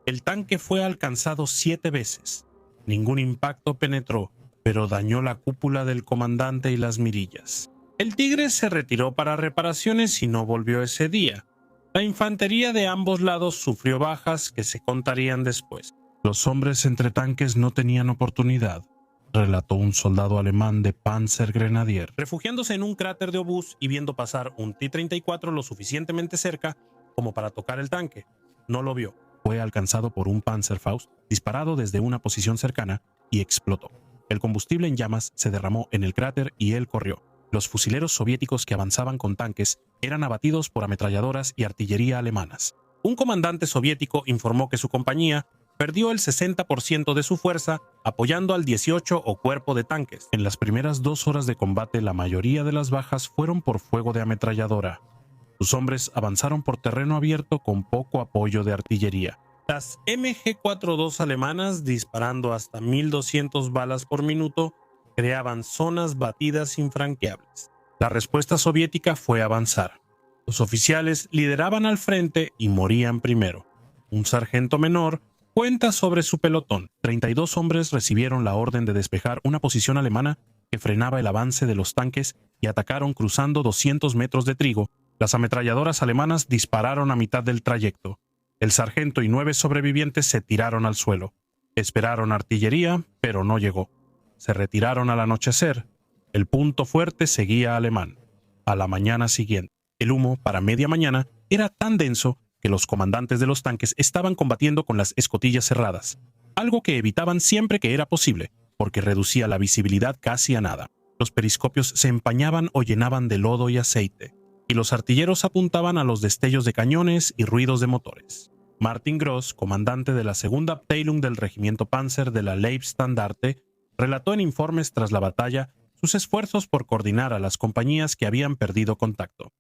El tanque fue alcanzado 7 veces. Ningún impacto penetró, pero dañó la cúpula del comandante y las mirillas. El Tigre se retiró para reparaciones y no volvió ese día. La infantería de ambos lados sufrió bajas que se contarían después. Los hombres entre tanques no tenían oportunidad, relató un soldado alemán de Panzergrenadier. Refugiándose en un cráter de obús y viendo pasar un T-34 lo suficientemente cerca como para tocar el tanque, no lo vio. Fue alcanzado por un Panzerfaust disparado desde una posición cercana y explotó. El combustible en llamas se derramó en el cráter y él corrió. Los fusileros soviéticos que avanzaban con tanques eran abatidos por ametralladoras y artillería alemanas. Un comandante soviético informó que su compañía perdió el 60% de su fuerza apoyando al 18 o cuerpo de tanques. En las primeras 2 horas de combate, la mayoría de las bajas fueron por fuego de ametralladora. Sus hombres avanzaron por terreno abierto con poco apoyo de artillería. Las MG-42 alemanas, disparando hasta 1200 balas por minuto, creaban zonas batidas infranqueables. La respuesta soviética fue avanzar. Los oficiales lideraban al frente y morían primero. Un sargento menor cuenta sobre su pelotón. 32 hombres recibieron la orden de despejar una posición alemana que frenaba el avance de los tanques y atacaron cruzando 200 metros de trigo. Las ametralladoras alemanas dispararon a mitad del trayecto. El sargento y 9 sobrevivientes se tiraron al suelo. Esperaron artillería, pero no llegó. Se retiraron al anochecer. El punto fuerte seguía alemán. A la mañana siguiente, el humo para media mañana era tan denso que los comandantes de los tanques estaban combatiendo con las escotillas cerradas, algo que evitaban siempre que era posible, porque reducía la visibilidad casi a nada. Los periscopios se empañaban o llenaban de lodo y aceite, y los artilleros apuntaban a los destellos de cañones y ruidos de motores. Martin Gross, comandante de la segunda Abteilung del regimiento Panzer de la Leibstandarte, relató en informes tras la batalla sus esfuerzos por coordinar a las compañías que habían perdido contacto.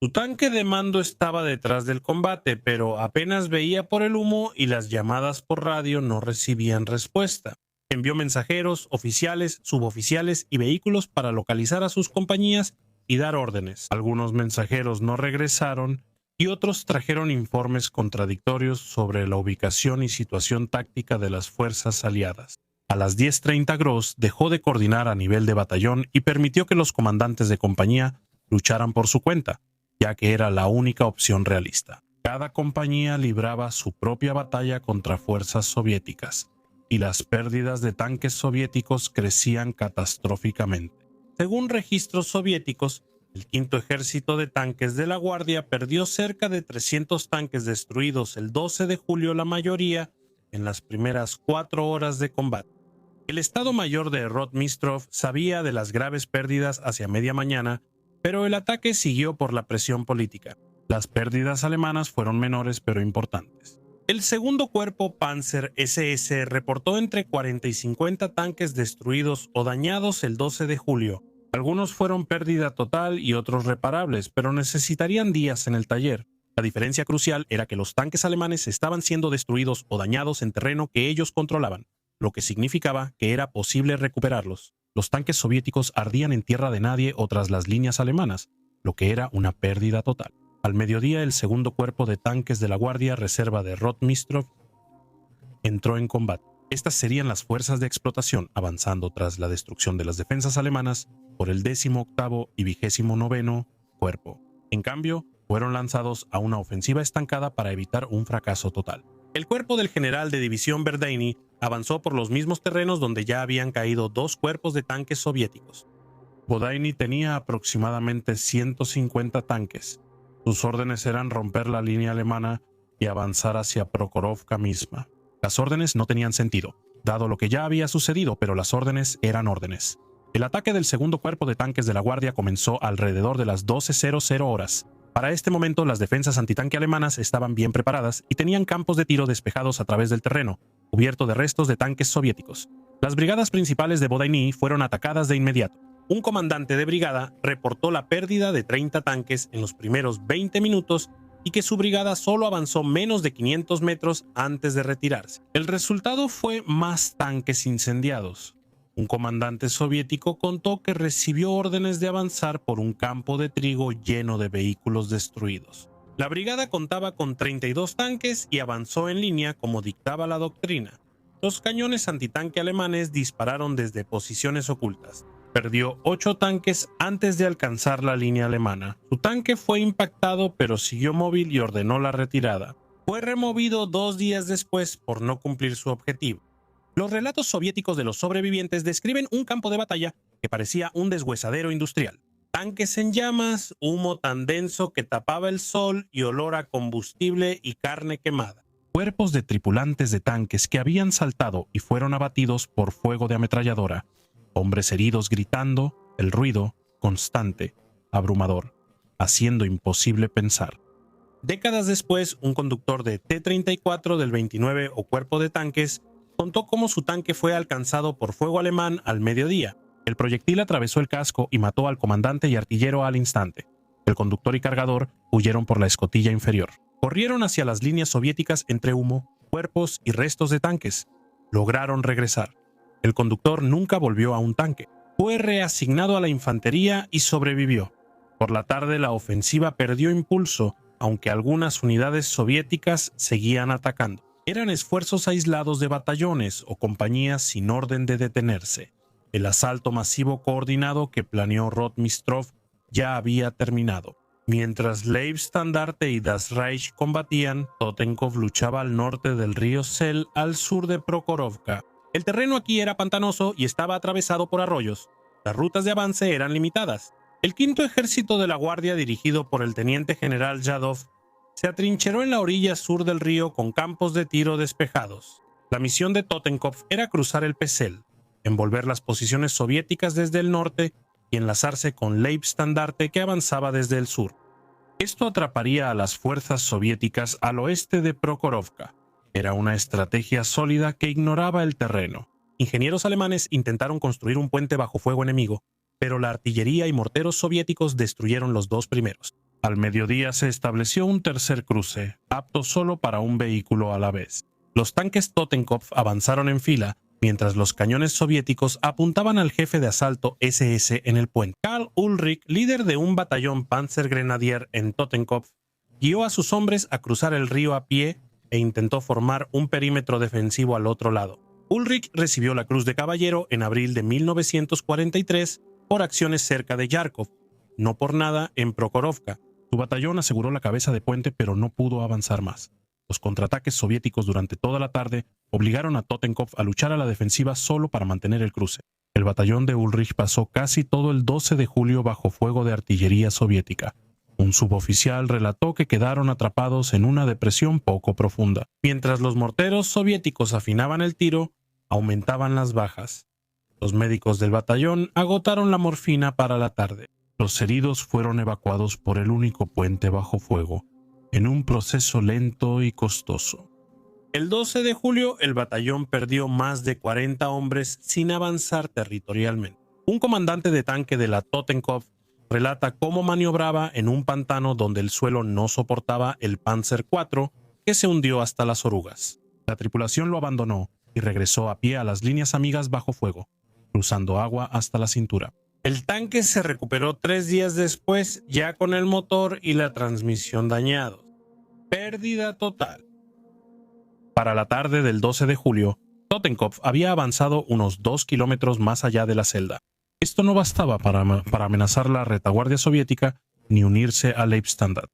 Su tanque de mando estaba detrás del combate, pero apenas veía por el humo y las llamadas por radio no recibían respuesta. Envió mensajeros, oficiales, suboficiales y vehículos para localizar a sus compañías y dar órdenes. Algunos mensajeros no regresaron y otros trajeron informes contradictorios sobre la ubicación y situación táctica de las fuerzas aliadas. A las 10:30 Gross dejó de coordinar a nivel de batallón y permitió que los comandantes de compañía lucharan por su cuenta, ya que era la única opción realista. Cada compañía libraba su propia batalla contra fuerzas soviéticas, y las pérdidas de tanques soviéticos crecían catastróficamente. Según registros soviéticos, el quinto ejército de tanques de la Guardia perdió cerca de 300 tanques destruidos el 12 de julio, la mayoría en las primeras 4 horas de combate. El Estado Mayor de Rotmistrov sabía de las graves pérdidas hacia media mañana, pero el ataque siguió por la presión política. Las pérdidas alemanas fueron menores pero importantes. El segundo cuerpo Panzer SS reportó entre 40 y 50 tanques destruidos o dañados el 12 de julio. Algunos fueron pérdida total y otros reparables, pero necesitarían días en el taller. La diferencia crucial era que los tanques alemanes estaban siendo destruidos o dañados en terreno que ellos controlaban, lo que significaba que era posible recuperarlos. Los tanques soviéticos ardían en tierra de nadie o tras las líneas alemanas, lo que era una pérdida total. Al mediodía, el segundo cuerpo de tanques de la Guardia Reserva de Rotmistrov entró en combate. Estas serían las fuerzas de explotación, avanzando tras la destrucción de las defensas alemanas por el 18º y 29º cuerpo. En cambio, fueron lanzados a una ofensiva estancada para evitar un fracaso total. El cuerpo del general de división Berdaini avanzó por los mismos terrenos donde ya habían caído 2 cuerpos de tanques soviéticos. Bodaini tenía aproximadamente 150 tanques. Sus órdenes eran romper la línea alemana y avanzar hacia Prokhorovka misma. Las órdenes no tenían sentido, dado lo que ya había sucedido, pero las órdenes eran órdenes. El ataque del segundo cuerpo de tanques de la Guardia comenzó alrededor de las 12:00 horas. Para este momento, las defensas antitanque alemanas estaban bien preparadas y tenían campos de tiro despejados a través del terreno, cubierto de restos de tanques soviéticos. Las brigadas principales de Bodaini fueron atacadas de inmediato. Un comandante de brigada reportó la pérdida de 30 tanques en los primeros 20 minutos y que su brigada solo avanzó menos de 500 metros antes de retirarse. El resultado fue más tanques incendiados. Un comandante soviético contó que recibió órdenes de avanzar por un campo de trigo lleno de vehículos destruidos. La brigada contaba con 32 tanques y avanzó en línea como dictaba la doctrina. Los cañones antitanque alemanes dispararon desde posiciones ocultas. Perdió 8 tanques antes de alcanzar la línea alemana. Su tanque fue impactado, pero siguió móvil y ordenó la retirada. Fue removido 2 días después por no cumplir su objetivo. Los relatos soviéticos de los sobrevivientes describen un campo de batalla que parecía un deshuesadero industrial. Tanques en llamas, humo tan denso que tapaba el sol y olor a combustible y carne quemada. Cuerpos de tripulantes de tanques que habían saltado y fueron abatidos por fuego de ametralladora. Hombres heridos gritando, el ruido constante, abrumador, haciendo imposible pensar. Décadas después, un conductor de T-34 del 29 o Cuerpo de Tanques contó cómo su tanque fue alcanzado por fuego alemán al mediodía. El proyectil atravesó el casco y mató al comandante y artillero al instante. El conductor y cargador huyeron por la escotilla inferior. Corrieron hacia las líneas soviéticas entre humo, cuerpos y restos de tanques. Lograron regresar. El conductor nunca volvió a un tanque. Fue reasignado a la infantería y sobrevivió. Por la tarde la ofensiva perdió impulso, aunque algunas unidades soviéticas seguían atacando. Eran esfuerzos aislados de batallones o compañías sin orden de detenerse. El asalto masivo coordinado que planeó Rotmistrov ya había terminado. Mientras Leibstandarte y Das Reich combatían, Totenkov luchaba al norte del río Sel, al sur de Prokhorovka. El terreno aquí era pantanoso y estaba atravesado por arroyos. Las rutas de avance eran limitadas. El quinto ejército de la Guardia, dirigido por el teniente general Yadov, se atrincheró en la orilla sur del río con campos de tiro despejados. La misión de Totenkov era cruzar el Pesel, envolver las posiciones soviéticas desde el norte y enlazarse con Leibstandarte que avanzaba desde el sur. Esto atraparía a las fuerzas soviéticas al oeste de Prokhorovka. Era una estrategia sólida que ignoraba el terreno. Ingenieros alemanes intentaron construir un puente bajo fuego enemigo, pero la artillería y morteros soviéticos destruyeron los dos primeros. Al mediodía se estableció un tercer cruce, apto solo para un vehículo a la vez. Los tanques Totenkov avanzaron en fila, mientras los cañones soviéticos apuntaban al jefe de asalto SS en el puente. Karl Ulrich, líder de un batallón Panzergrenadier en Totenkov, guió a sus hombres a cruzar el río a pie e intentó formar un perímetro defensivo al otro lado. Ulrich recibió la Cruz de Caballero en abril de 1943 por acciones cerca de Yarkov, no por nada en Prokhorovka. Su batallón aseguró la cabeza de puente, pero no pudo avanzar más. Los contraataques soviéticos durante toda la tarde obligaron a Totenkov a luchar a la defensiva solo para mantener el cruce. El batallón de Ulrich pasó casi todo el 12 de julio bajo fuego de artillería soviética. Un suboficial relató que quedaron atrapados en una depresión poco profunda. Mientras los morteros soviéticos afinaban el tiro, aumentaban las bajas. Los médicos del batallón agotaron la morfina para la tarde. Los heridos fueron evacuados por el único puente bajo fuego, en un proceso lento y costoso. El 12 de julio, el batallón perdió más de 40 hombres sin avanzar territorialmente. Un comandante de tanque de la Totenkov relata cómo maniobraba en un pantano donde el suelo no soportaba el Panzer IV, que se hundió hasta las orugas. La tripulación lo abandonó y regresó a pie a las líneas amigas bajo fuego, cruzando agua hasta la cintura. El tanque se recuperó 3 días después, ya con el motor y la transmisión dañados. Pérdida total. Para la tarde del 12 de julio, Totenkov había avanzado unos 2 kilómetros más allá de la celda. Esto no bastaba para amenazar la retaguardia soviética ni unirse a Leibstandarte.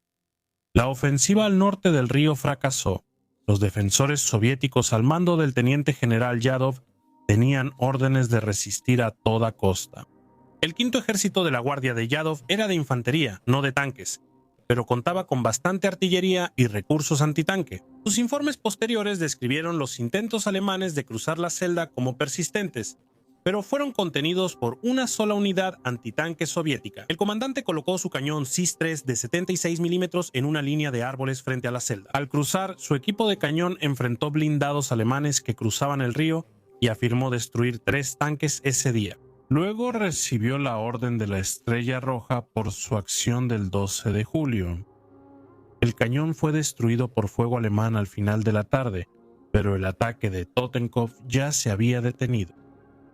La ofensiva al norte del río fracasó. Los defensores soviéticos al mando del teniente general Yadov tenían órdenes de resistir a toda costa. El quinto ejército de la Guardia de Yadov era de infantería, no de tanques, pero contaba con bastante artillería y recursos antitanque. Sus informes posteriores describieron los intentos alemanes de cruzar la celda como persistentes, pero fueron contenidos por una sola unidad antitanque soviética. El comandante colocó su cañón SIS-3 de 76 milímetros en una línea de árboles frente a la celda. Al cruzar, su equipo de cañón enfrentó blindados alemanes que cruzaban el río y afirmó destruir 3 tanques ese día. Luego recibió la Orden de la Estrella Roja por su acción del 12 de julio. El cañón fue destruido por fuego alemán al final de la tarde, pero el ataque de Totenkov ya se había detenido.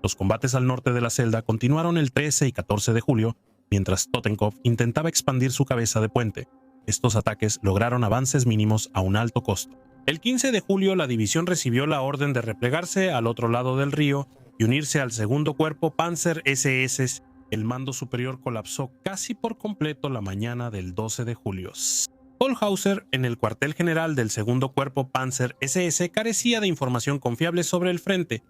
Los combates al norte de la celda continuaron el 13 y 14 de julio, mientras Totenkov intentaba expandir su cabeza de puente. Estos ataques lograron avances mínimos a un alto costo. El 15 de julio la división recibió la orden de replegarse al otro lado del río y unirse al segundo cuerpo Panzer SS. El mando superior colapsó casi por completo la mañana del 12 de julio. Kohlhauser, en el cuartel general del segundo cuerpo Panzer SS, carecía de información confiable sobre el frente,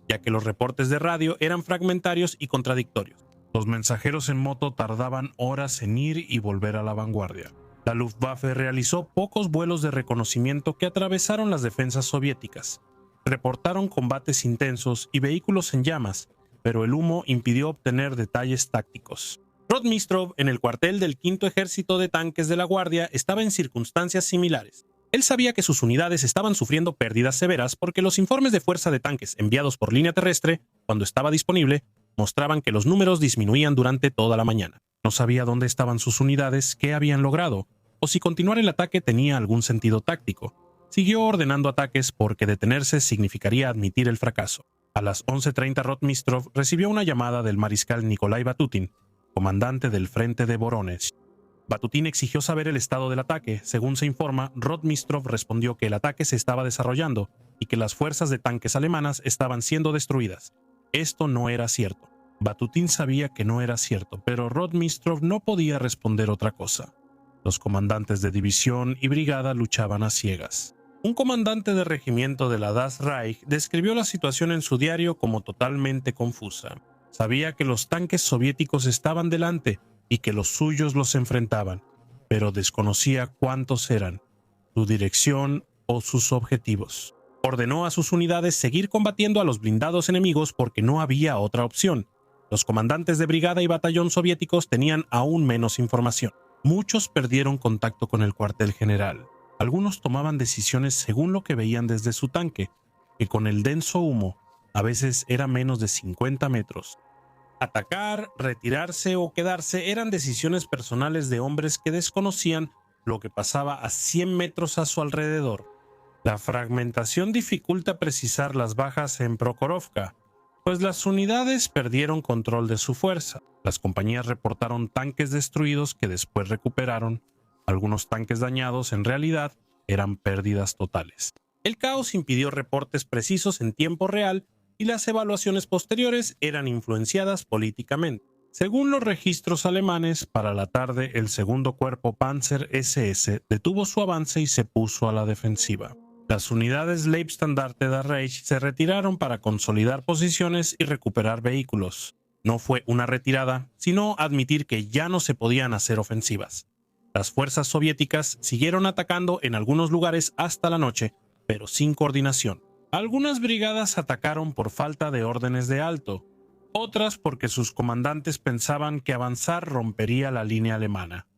ya que los reportes de radio eran fragmentarios y contradictorios. Los mensajeros en moto tardaban horas en ir y volver a la vanguardia. La Luftwaffe realizó pocos vuelos de reconocimiento que atravesaron las defensas soviéticas. Reportaron combates intensos y vehículos en llamas, pero el humo impidió obtener detalles tácticos. Rotmistrov, en el cuartel del Quinto Ejército de Tanques de la Guardia, estaba en circunstancias similares. Él sabía que sus unidades estaban sufriendo pérdidas severas porque los informes de fuerza de tanques enviados por línea terrestre, cuando estaba disponible, mostraban que los números disminuían durante toda la mañana. No sabía dónde estaban sus unidades, qué habían logrado, o si continuar el ataque tenía algún sentido táctico. Siguió ordenando ataques porque detenerse significaría admitir el fracaso. A las 11:30 Rotmistrov recibió una llamada del mariscal Nikolai Batutin, comandante del frente de Voronezh. Batutin exigió saber el estado del ataque. Según se informa, Rotmistrov respondió que el ataque se estaba desarrollando y que las fuerzas de tanques alemanas estaban siendo destruidas. Esto no era cierto. Batutin sabía que no era cierto, pero Rotmistrov no podía responder otra cosa. Los comandantes de división y brigada luchaban a ciegas. Un comandante de regimiento de la Das Reich describió la situación en su diario como totalmente confusa. Sabía que los tanques soviéticos estaban delante y que los suyos los enfrentaban, pero desconocía cuántos eran, su dirección o sus objetivos. Ordenó a sus unidades seguir combatiendo a los blindados enemigos porque no había otra opción. Los comandantes de brigada y batallón soviéticos tenían aún menos información. Muchos perdieron contacto con el cuartel general. Algunos tomaban decisiones según lo que veían desde su tanque, que con el denso humo a veces era menos de 50 metros. Atacar, retirarse o quedarse eran decisiones personales de hombres que desconocían lo que pasaba a 100 metros a su alrededor. La fragmentación dificulta precisar las bajas en Prokhorovka, pues las unidades perdieron control de su fuerza. Las compañías reportaron tanques destruidos que después recuperaron. Algunos tanques dañados en realidad eran pérdidas totales. El caos impidió reportes precisos en tiempo real y las evaluaciones posteriores eran influenciadas políticamente. Según los registros alemanes, para la tarde el segundo cuerpo Panzer SS detuvo su avance y se puso a la defensiva. Las unidades Leibstandarte der Reich se retiraron para consolidar posiciones y recuperar vehículos. No fue una retirada, sino admitir que ya no se podían hacer ofensivas. Las fuerzas soviéticas siguieron atacando en algunos lugares hasta la noche, pero sin coordinación. Algunas brigadas atacaron por falta de órdenes de alto, otras porque sus comandantes pensaban que avanzar rompería la línea alemana.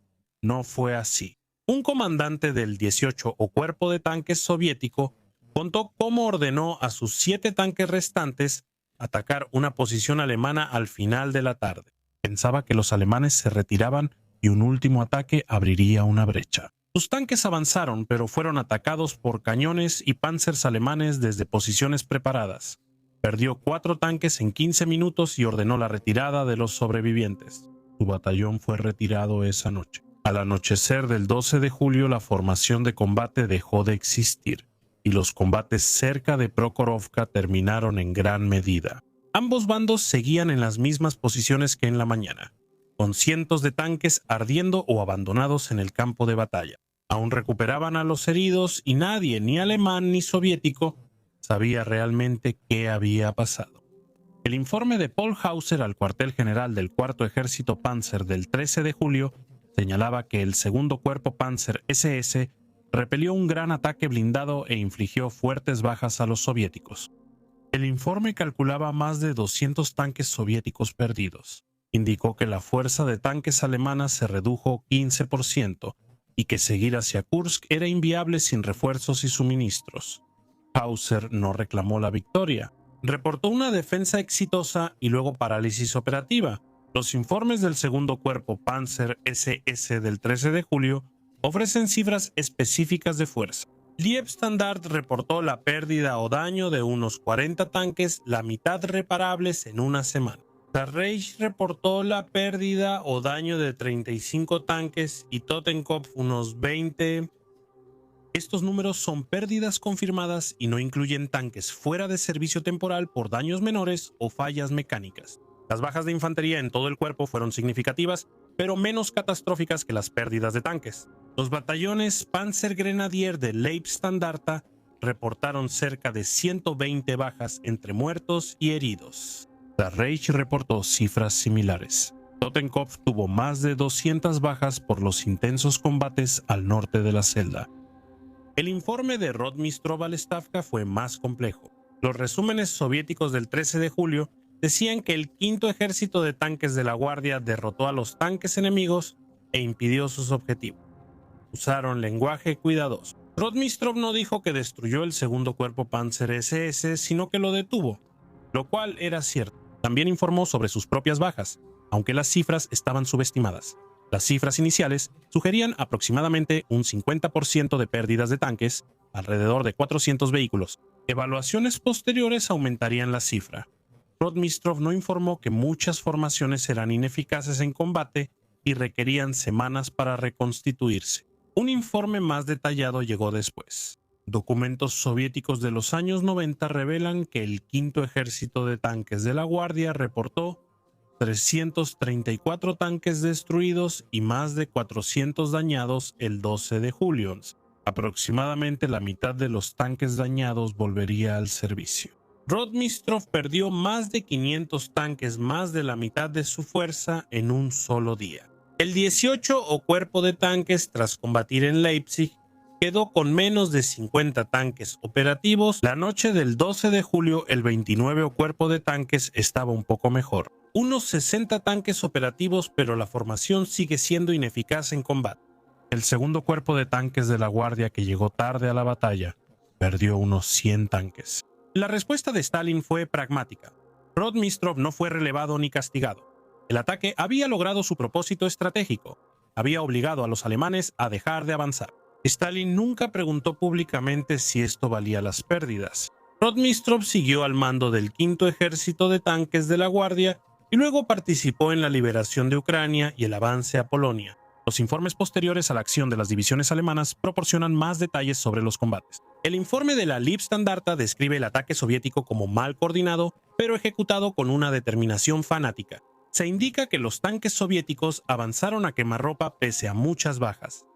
No fue así. Un comandante del 18 o cuerpo de tanques soviético contó cómo ordenó a sus 7 tanques restantes atacar una posición alemana al final de la tarde. Pensaba que los alemanes se retiraban y un último ataque abriría una brecha. Sus tanques avanzaron, pero fueron atacados por cañones y panzers alemanes desde posiciones preparadas. Perdió 4 tanques en 15 minutos y ordenó la retirada de los sobrevivientes. Su batallón fue retirado esa noche. Al anochecer del 12 de julio, la formación de combate dejó de existir y los combates cerca de Prokhorovka terminaron en gran medida. Ambos bandos seguían en las mismas posiciones que en la mañana, con cientos de tanques ardiendo o abandonados en el campo de batalla. Aún recuperaban a los heridos y nadie, ni alemán ni soviético, sabía realmente qué había pasado. El informe de Paul Hauser al cuartel general del Cuarto Ejército Panzer del 13 de julio señalaba que el segundo cuerpo Panzer SS repelió un gran ataque blindado e infligió fuertes bajas a los soviéticos. El informe calculaba más de 200 tanques soviéticos perdidos. Indicó que la fuerza de tanques alemana se redujo 15% y que seguir hacia Kursk era inviable sin refuerzos y suministros. Hauser no reclamó la victoria. Reportó una defensa exitosa y luego parálisis operativa. Los informes del segundo cuerpo Panzer SS del 13 de julio ofrecen cifras específicas de fuerza. Leibstandarte reportó la pérdida o daño de unos 40 tanques, la mitad reparables en una semana. Der Reich reportó la pérdida o daño de 35 tanques y Totenkopf unos 20. Estos números son pérdidas confirmadas y no incluyen tanques fuera de servicio temporal por daños menores o fallas mecánicas. Las bajas de infantería en todo el cuerpo fueron significativas, pero menos catastróficas que las pérdidas de tanques. Los batallones Panzergrenadier de Leibstandarte reportaron cerca de 120 bajas entre muertos y heridos. Der Reich reportó cifras similares. Totenkopf tuvo más de 200 bajas por los intensos combates al norte de la celda. El informe de Rotmistrov al Stavka fue más complejo. Los resúmenes soviéticos del 13 de julio decían que el quinto ejército de tanques de la Guardia derrotó a los tanques enemigos e impidió sus objetivos. Usaron lenguaje cuidadoso. Rotmistrov no dijo que destruyó el segundo cuerpo Panzer SS, sino que lo detuvo, lo cual era cierto. También informó sobre sus propias bajas, aunque las cifras estaban subestimadas. Las cifras iniciales sugerían aproximadamente un 50% de pérdidas de tanques, alrededor de 400 vehículos. Evaluaciones posteriores aumentarían la cifra. Rotmistrov no informó que muchas formaciones eran ineficaces en combate y requerían semanas para reconstituirse. Un informe más detallado llegó después. Documentos soviéticos de los años 90 revelan que el quinto ejército de tanques de la Guardia reportó 334 tanques destruidos y más de 400 dañados el 12 de julio. Aproximadamente la mitad de los tanques dañados volvería al servicio. Rotmistrov perdió más de 500 tanques, más de la mitad de su fuerza, en un solo día. El 18 o cuerpo de tanques, tras combatir en Leipzig, quedó con menos de 50 tanques operativos. La noche del 12 de julio, el 29 o cuerpo de tanques estaba un poco mejor. Unos 60 tanques operativos, pero la formación sigue siendo ineficaz en combate. El segundo cuerpo de tanques de la Guardia, que llegó tarde a la batalla, perdió unos 100 tanques. La respuesta de Stalin fue pragmática. Rotmistrov no fue relevado ni castigado. El ataque había logrado su propósito estratégico. Había obligado a los alemanes a dejar de avanzar. Stalin nunca preguntó públicamente si esto valía las pérdidas. Rotmistrov siguió al mando del quinto ejército de tanques de la Guardia y luego participó en la liberación de Ucrania y el avance a Polonia. Los informes posteriores a la acción de las divisiones alemanas proporcionan más detalles sobre los combates. El informe de la Leibstandarte describe el ataque soviético como mal coordinado, pero ejecutado con una determinación fanática. Se indica que los tanques soviéticos avanzaron a quemarropa pese a muchas bajas,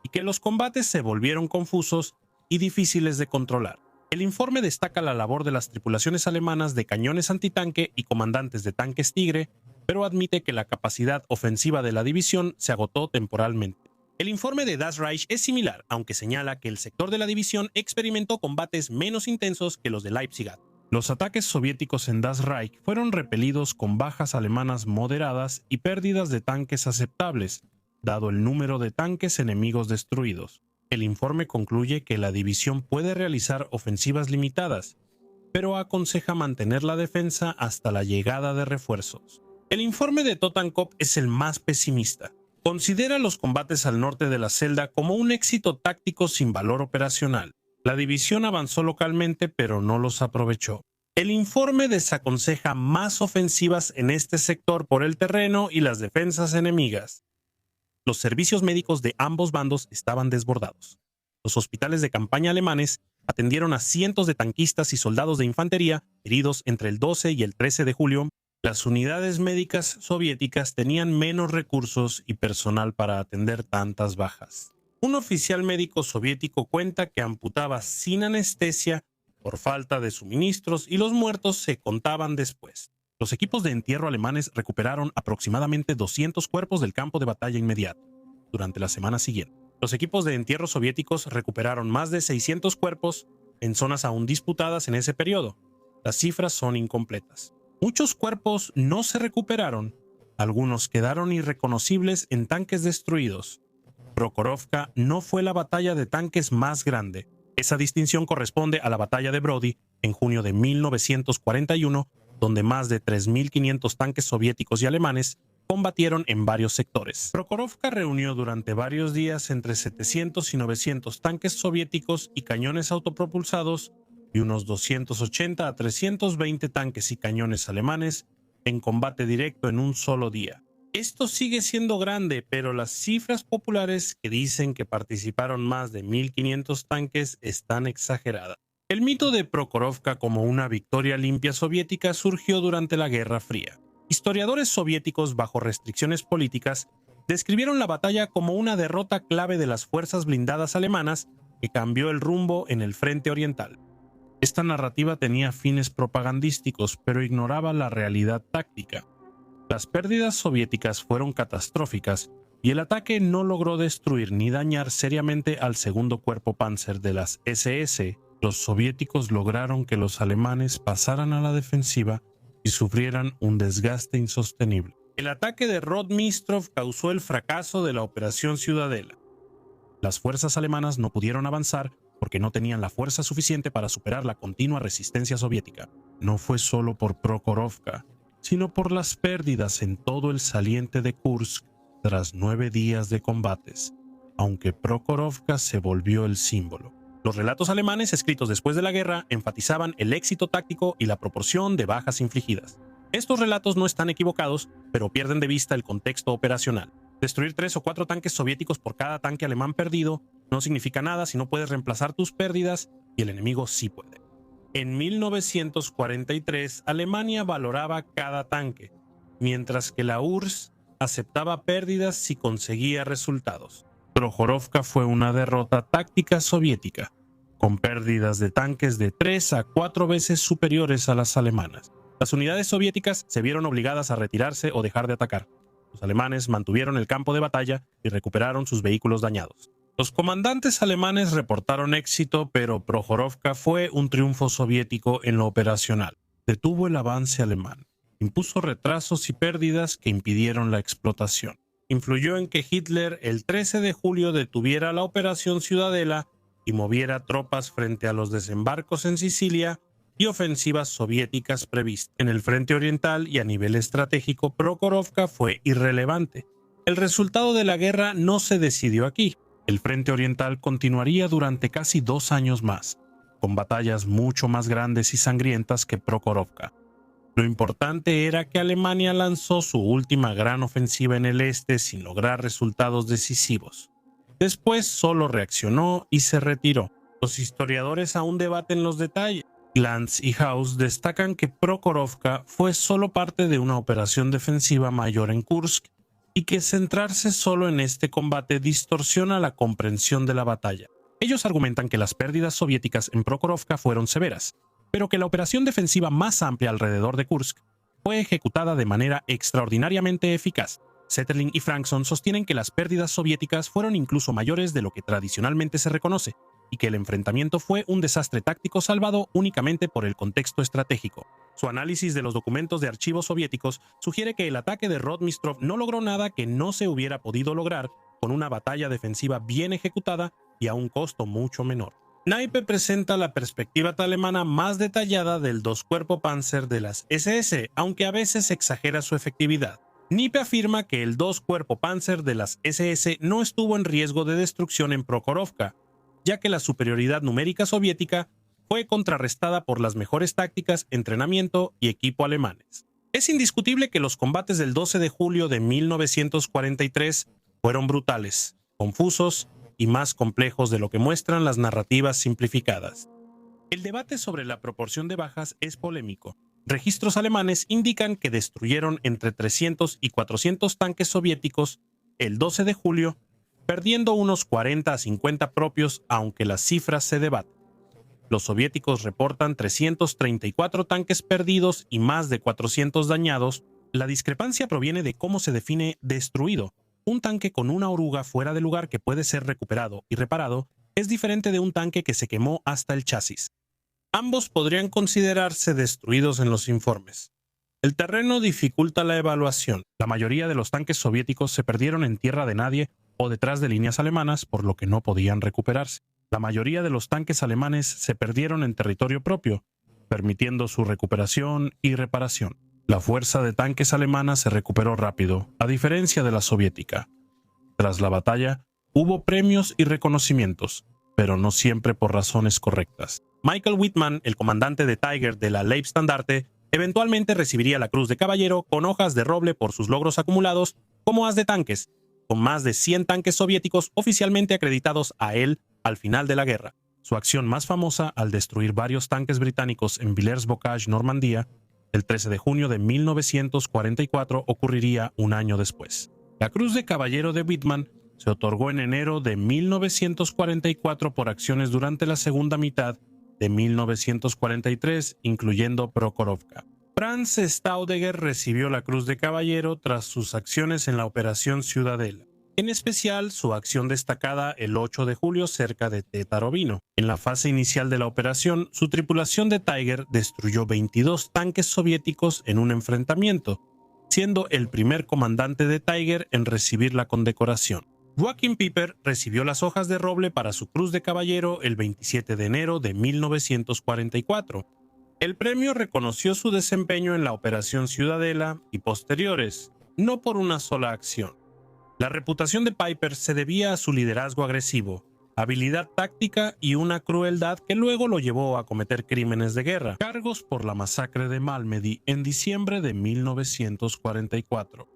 y que los combates se volvieron confusos y difíciles de controlar. El informe destaca la labor de las tripulaciones alemanas de cañones antitanque y comandantes de tanques Tigre, pero admite que la capacidad ofensiva de la división se agotó temporalmente. El informe de Das Reich es similar, aunque señala que el sector de la división experimentó combates menos intensos que los de Leipzig. Los ataques soviéticos en Das Reich fueron repelidos con bajas alemanas moderadas y pérdidas de tanques aceptables, dado el número de tanques enemigos destruidos. El informe concluye que la división puede realizar ofensivas limitadas, pero aconseja mantener la defensa hasta la llegada de refuerzos. El informe de Totenkopf es el más pesimista. Considera los combates al norte de la celda como un éxito táctico sin valor operacional. La división avanzó localmente, pero no los aprovechó. El informe desaconseja más ofensivas en este sector por el terreno y las defensas enemigas. Los servicios médicos de ambos bandos estaban desbordados. Los hospitales de campaña alemanes atendieron a cientos de tanquistas y soldados de infantería heridos entre el 12 y el 13 de julio. Las unidades médicas soviéticas tenían menos recursos y personal para atender tantas bajas. Un oficial médico soviético cuenta que amputaba sin anestesia por falta de suministros y los muertos se contaban después. Los equipos de entierro alemanes recuperaron aproximadamente 200 cuerpos del campo de batalla inmediato durante la semana siguiente. Los equipos de entierro soviéticos recuperaron más de 600 cuerpos en zonas aún disputadas en ese periodo. Las cifras son incompletas. Muchos cuerpos no se recuperaron, algunos quedaron irreconocibles en tanques destruidos. Prokhorovka no fue la batalla de tanques más grande. Esa distinción corresponde a la batalla de Brody en junio de 1941, donde más de 3.500 tanques soviéticos y alemanes combatieron en varios sectores. Prokhorovka reunió durante varios días entre 700 y 900 tanques soviéticos y cañones autopropulsados y unos 280 a 320 tanques y cañones alemanes en combate directo en un solo día. Esto sigue siendo grande, pero las cifras populares que dicen que participaron más de 1.500 tanques están exageradas. El mito de Prokhorovka como una victoria limpia soviética surgió durante la Guerra Fría. Historiadores soviéticos bajo restricciones políticas describieron la batalla como una derrota clave de las fuerzas blindadas alemanas que cambió el rumbo en el frente oriental. Esta narrativa tenía fines propagandísticos, pero ignoraba la realidad táctica. Las pérdidas soviéticas fueron catastróficas y el ataque no logró destruir ni dañar seriamente al segundo cuerpo Panzer de las SS. Los soviéticos lograron que los alemanes pasaran a la defensiva y sufrieran un desgaste insostenible. El ataque de Rotmistrov causó el fracaso de la Operación Ciudadela. Las fuerzas alemanas no pudieron avanzar porque no tenían la fuerza suficiente para superar la continua resistencia soviética. No fue solo por Prokhorovka, sino por las pérdidas en todo el saliente de Kursk tras 9 días de combates, aunque Prokhorovka se volvió el símbolo. Los relatos alemanes escritos después de la guerra enfatizaban el éxito táctico y la proporción de bajas infligidas. Estos relatos no están equivocados, pero pierden de vista el contexto operacional. Destruir 3 o 4 tanques soviéticos por cada tanque alemán perdido no significa nada si no puedes reemplazar tus pérdidas, y el enemigo sí puede. En 1943, Alemania valoraba cada tanque, mientras que la URSS aceptaba pérdidas si conseguía resultados. Prokhorovka fue una derrota táctica soviética, con pérdidas de tanques de 3 a 4 veces superiores a las alemanas. Las unidades soviéticas se vieron obligadas a retirarse o dejar de atacar. Los alemanes mantuvieron el campo de batalla y recuperaron sus vehículos dañados. Los comandantes alemanes reportaron éxito, pero Prokhorovka fue un triunfo soviético en lo operacional. Detuvo el avance alemán, impuso retrasos y pérdidas que impidieron la explotación. Influyó en que Hitler el 13 de julio detuviera la Operación Ciudadela y moviera tropas frente a los desembarcos en Sicilia y ofensivas soviéticas previstas. En el frente oriental y a nivel estratégico, Prokhorovka fue irrelevante. El resultado de la guerra no se decidió aquí. El frente oriental continuaría durante casi 2 años más, con batallas mucho más grandes y sangrientas que Prokhorovka. Lo importante era que Alemania lanzó su última gran ofensiva en el este sin lograr resultados decisivos. Después solo reaccionó y se retiró. Los historiadores aún debaten los detalles. Glantz y Haus destacan que Prokhorovka fue solo parte de una operación defensiva mayor en Kursk y que centrarse solo en este combate distorsiona la comprensión de la batalla. Ellos argumentan que las pérdidas soviéticas en Prokhorovka fueron severas, pero que la operación defensiva más amplia alrededor de Kursk fue ejecutada de manera extraordinariamente eficaz. Zetterling y Frankson sostienen que las pérdidas soviéticas fueron incluso mayores de lo que tradicionalmente se reconoce, y que el enfrentamiento fue un desastre táctico salvado únicamente por el contexto estratégico. Su análisis de los documentos de archivos soviéticos sugiere que el ataque de Rotmistrov no logró nada que no se hubiera podido lograr con una batalla defensiva bien ejecutada y a un costo mucho menor. Naipe presenta la perspectiva alemana más detallada del 2 Cuerpo Panzer de las SS, aunque a veces exagera su efectividad. Naipe afirma que el 2 Cuerpo Panzer de las SS no estuvo en riesgo de destrucción en Prokhorovka, ya que la superioridad numérica soviética fue contrarrestada por las mejores tácticas, entrenamiento y equipo alemanes. Es indiscutible que los combates del 12 de julio de 1943 fueron brutales, confusos y más complejos de lo que muestran las narrativas simplificadas. El debate sobre la proporción de bajas es polémico. Registros alemanes indican que destruyeron entre 300 y 400 tanques soviéticos el 12 de julio, perdiendo unos 40 a 50 propios, aunque las cifras se debaten. Los soviéticos reportan 334 tanques perdidos y más de 400 dañados. La discrepancia proviene de cómo se define destruido. Un tanque con una oruga fuera de lugar que puede ser recuperado y reparado es diferente de un tanque que se quemó hasta el chasis. Ambos podrían considerarse destruidos en los informes. El terreno dificulta la evaluación. La mayoría de los tanques soviéticos se perdieron en tierra de nadie o detrás de líneas alemanas, por lo que no podían recuperarse. La mayoría de los tanques alemanes se perdieron en territorio propio, permitiendo su recuperación y reparación. La fuerza de tanques alemana se recuperó rápido, a diferencia de la soviética. Tras la batalla, hubo premios y reconocimientos, pero no siempre por razones correctas. Michael Wittmann, el comandante de Tiger de la Leibstandarte, eventualmente recibiría la Cruz de Caballero con hojas de roble por sus logros acumulados como as de tanques, con más de 100 tanques soviéticos oficialmente acreditados a él al final de la guerra. Su acción más famosa, al destruir varios tanques británicos en Villers-Bocage, Normandía, el 13 de junio de 1944, ocurriría un año después. La Cruz de Caballero de Wittmann se otorgó en enero de 1944 por acciones durante la segunda mitad de 1943, incluyendo Prokhorovka. Franz Staudinger recibió la Cruz de Caballero tras sus acciones en la Operación Ciudadela. en especial su acción destacada el 8 de julio cerca de Tetarovino. En la fase inicial de la operación, su tripulación de Tiger destruyó 22 tanques soviéticos en un enfrentamiento, siendo el primer comandante de Tiger en recibir la condecoración. Joachim Pipper recibió las hojas de roble para su Cruz de Caballero el 27 de enero de 1944. El premio reconoció su desempeño en la Operación Ciudadela y posteriores, no por una sola acción. La reputación de Piper se debía a su liderazgo agresivo, habilidad táctica y una crueldad que luego lo llevó a cometer crímenes de guerra, cargos por la masacre de Malmedy en diciembre de 1944.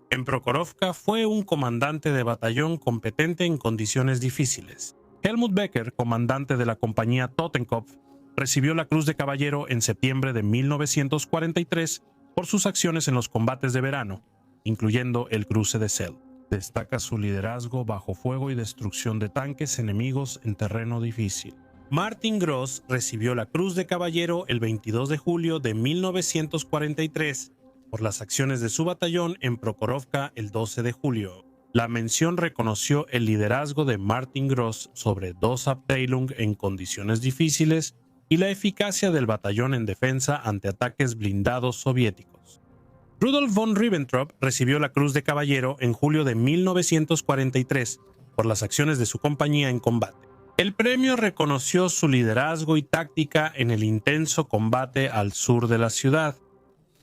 En Prokhorovka fue un comandante de batallón competente en condiciones difíciles. Helmut Becker, comandante de la compañía Totenkopf, recibió la Cruz de Caballero en septiembre de 1943 por sus acciones en los combates de verano, incluyendo el cruce de Sel. Destaca su liderazgo bajo fuego y destrucción de tanques enemigos en terreno difícil. Martin Gross recibió la Cruz de Caballero el 22 de julio de 1943 por las acciones de su batallón en Prokhorovka el 12 de julio. La mención reconoció el liderazgo de Martin Gross sobre dos Abteilung en condiciones difíciles y la eficacia del batallón en defensa ante ataques blindados soviéticos. Rudolf von Ribbentrop recibió la Cruz de Caballero en julio de 1943 por las acciones de su compañía en combate. El premio reconoció su liderazgo y táctica en el intenso combate al sur de la ciudad.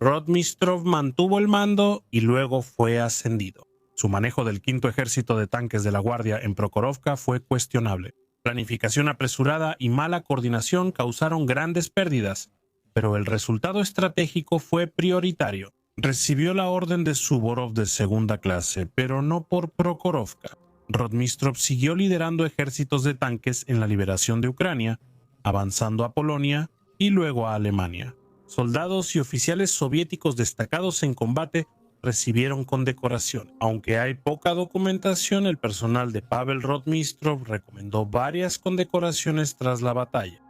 Rotmistrov mantuvo el mando y luego fue ascendido. Su manejo del quinto ejército de tanques de la Guardia en Prokhorovka fue cuestionable. Planificación apresurada y mala coordinación causaron grandes pérdidas, pero el resultado estratégico fue prioritario. Recibió la orden de Suvorov de segunda clase, pero no por Prokhorovka. Rotmistrov siguió liderando ejércitos de tanques en la liberación de Ucrania, avanzando a Polonia y luego a Alemania. Soldados y oficiales soviéticos destacados en combate recibieron condecoración. Aunque hay poca documentación, el personal de Pavel Rotmistrov recomendó varias condecoraciones tras la batalla.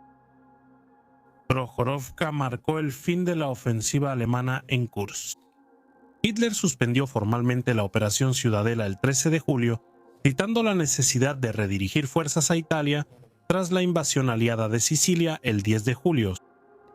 Prokhorovka marcó el fin de la ofensiva alemana en Kursk. Hitler suspendió formalmente la Operación Ciudadela el 13 de julio, citando la necesidad de redirigir fuerzas a Italia tras la invasión aliada de Sicilia el 10 de julio.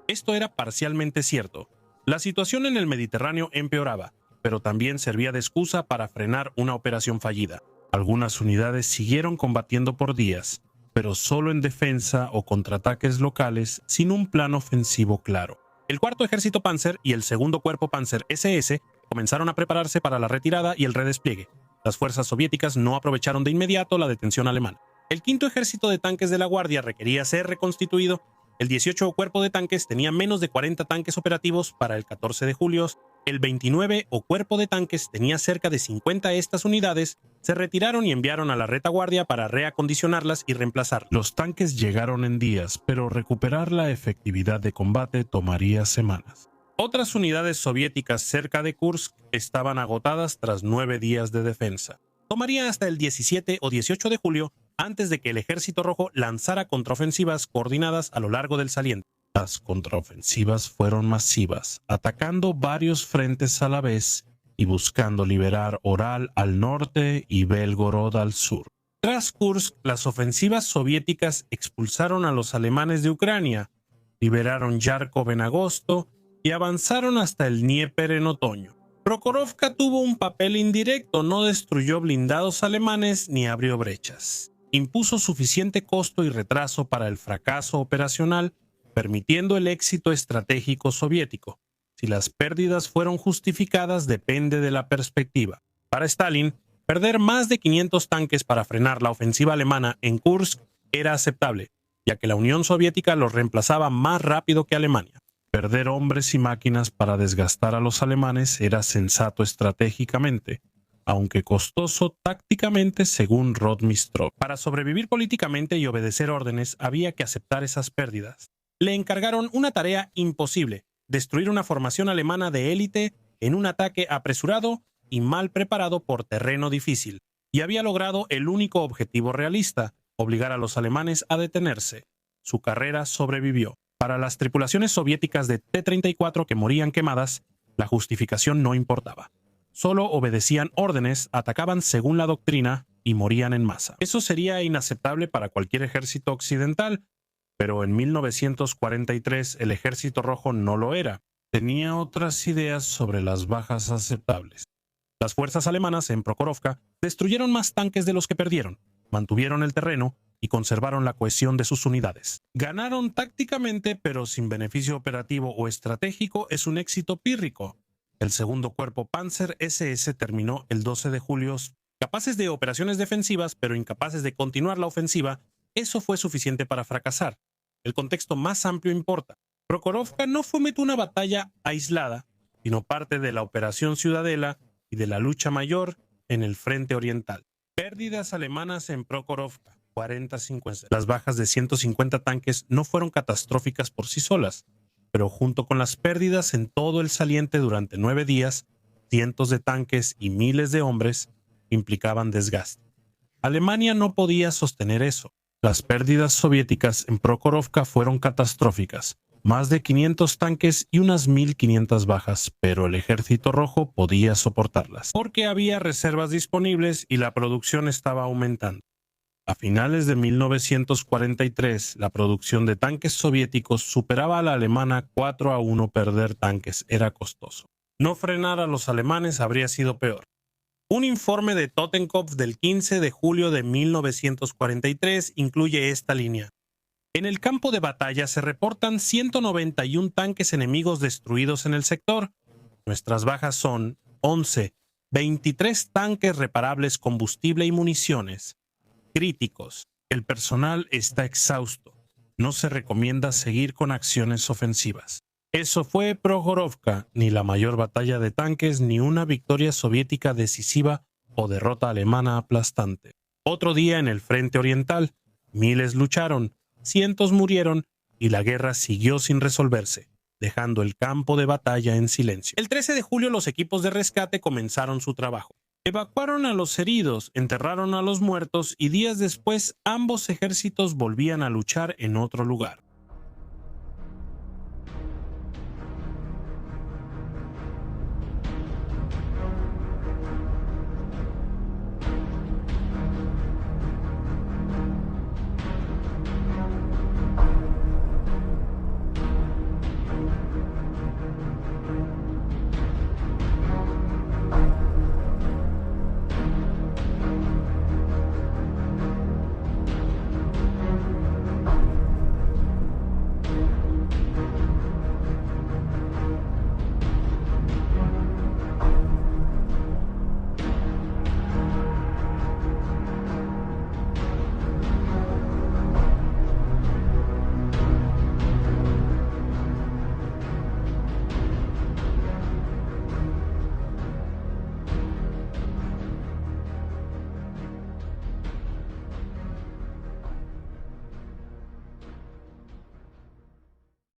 Esto era parcialmente cierto. La situación en el Mediterráneo empeoraba, pero también servía de excusa para frenar una operación fallida. Algunas unidades siguieron combatiendo por días, pero solo en defensa o contraataques locales sin un plan ofensivo claro. El cuarto ejército Panzer y el segundo cuerpo Panzer SS comenzaron a prepararse para la retirada y el redespliegue. Las fuerzas soviéticas no aprovecharon de inmediato la detención alemana. El quinto ejército de tanques de la Guardia requería ser reconstituido. El 18 cuerpo de tanques tenía menos de 40 tanques operativos para el 14 de julio. El 29 cuerpo de tanques tenía cerca de 50 de estas unidades. Se retiraron y enviaron a la retaguardia para reacondicionarlas y reemplazarlas. Los tanques llegaron en días, pero recuperar la efectividad de combate tomaría semanas. Otras unidades soviéticas cerca de Kursk estaban agotadas tras 9 días de defensa. Tomaría hasta el 17 o 18 de julio antes de que el Ejército Rojo lanzara contraofensivas coordinadas a lo largo del saliente. Las contraofensivas fueron masivas, atacando varios frentes a la vez y buscando liberar Oral al norte y Belgorod al sur. Tras Kursk, las ofensivas soviéticas expulsaron a los alemanes de Ucrania, liberaron Yarkov en agosto y avanzaron hasta el Dnieper en otoño. Prokhorovka tuvo un papel indirecto, no destruyó blindados alemanes ni abrió brechas. Impuso suficiente costo y retraso para el fracaso operacional, permitiendo el éxito estratégico soviético. Si las pérdidas fueron justificadas depende de la perspectiva. Para Stalin, perder más de 500 tanques para frenar la ofensiva alemana en Kursk era aceptable, ya que la Unión Soviética los reemplazaba más rápido que Alemania. Perder hombres y máquinas para desgastar a los alemanes era sensato estratégicamente, aunque costoso tácticamente según Rotmistrov. Para sobrevivir políticamente y obedecer órdenes había que aceptar esas pérdidas. Le encargaron una tarea imposible, destruir una formación alemana de élite en un ataque apresurado y mal preparado por terreno difícil, y había logrado el único objetivo realista, obligar a los alemanes a detenerse. Su carrera sobrevivió. Para las tripulaciones soviéticas de T-34 que morían quemadas, la justificación no importaba. Solo obedecían órdenes, atacaban según la doctrina y morían en masa. Eso sería inaceptable para cualquier ejército occidental, pero en 1943 el Ejército Rojo no lo era. Tenía otras ideas sobre las bajas aceptables. Las fuerzas alemanas en Prokhorovka destruyeron más tanques de los que perdieron, mantuvieron el terreno y conservaron la cohesión de sus unidades. Ganaron tácticamente, pero sin beneficio operativo o estratégico es un éxito pírrico. El segundo cuerpo Panzer SS terminó el 12 de julio. Capaces de operaciones defensivas, pero incapaces de continuar la ofensiva, eso fue suficiente para fracasar. El contexto más amplio importa. Prokhorovka no fue una batalla aislada, sino parte de la Operación Ciudadela y de la lucha mayor en el frente oriental. Pérdidas alemanas en Prokhorovka, 40-50. Las bajas de 150 tanques no fueron catastróficas por sí solas, pero junto con las pérdidas en todo el saliente durante 9 días, cientos de tanques y miles de hombres implicaban desgaste. Alemania no podía sostener eso. Las pérdidas soviéticas en Prokhorovka fueron catastróficas, más de 500 tanques y unas 1.500 bajas, pero el Ejército Rojo podía soportarlas, porque había reservas disponibles y la producción estaba aumentando. A finales de 1943, la producción de tanques soviéticos superaba a la alemana 4-1. Perder tanques era costoso. No frenar a los alemanes habría sido peor. Un informe de Totenkopf del 15 de julio de 1943 incluye esta línea. En el campo de batalla se reportan 191 tanques enemigos destruidos en el sector. Nuestras bajas son 11, 23 tanques reparables, combustible y municiones. Críticos. El personal está exhausto. No se recomienda seguir con acciones ofensivas. Eso fue Prokhorovka, ni la mayor batalla de tanques, ni una victoria soviética decisiva o derrota alemana aplastante. Otro día en el frente oriental, miles lucharon, cientos murieron y la guerra siguió sin resolverse, dejando el campo de batalla en silencio. El 13 de julio los equipos de rescate comenzaron su trabajo. Evacuaron a los heridos, enterraron a los muertos y días después ambos ejércitos volvían a luchar en otro lugar.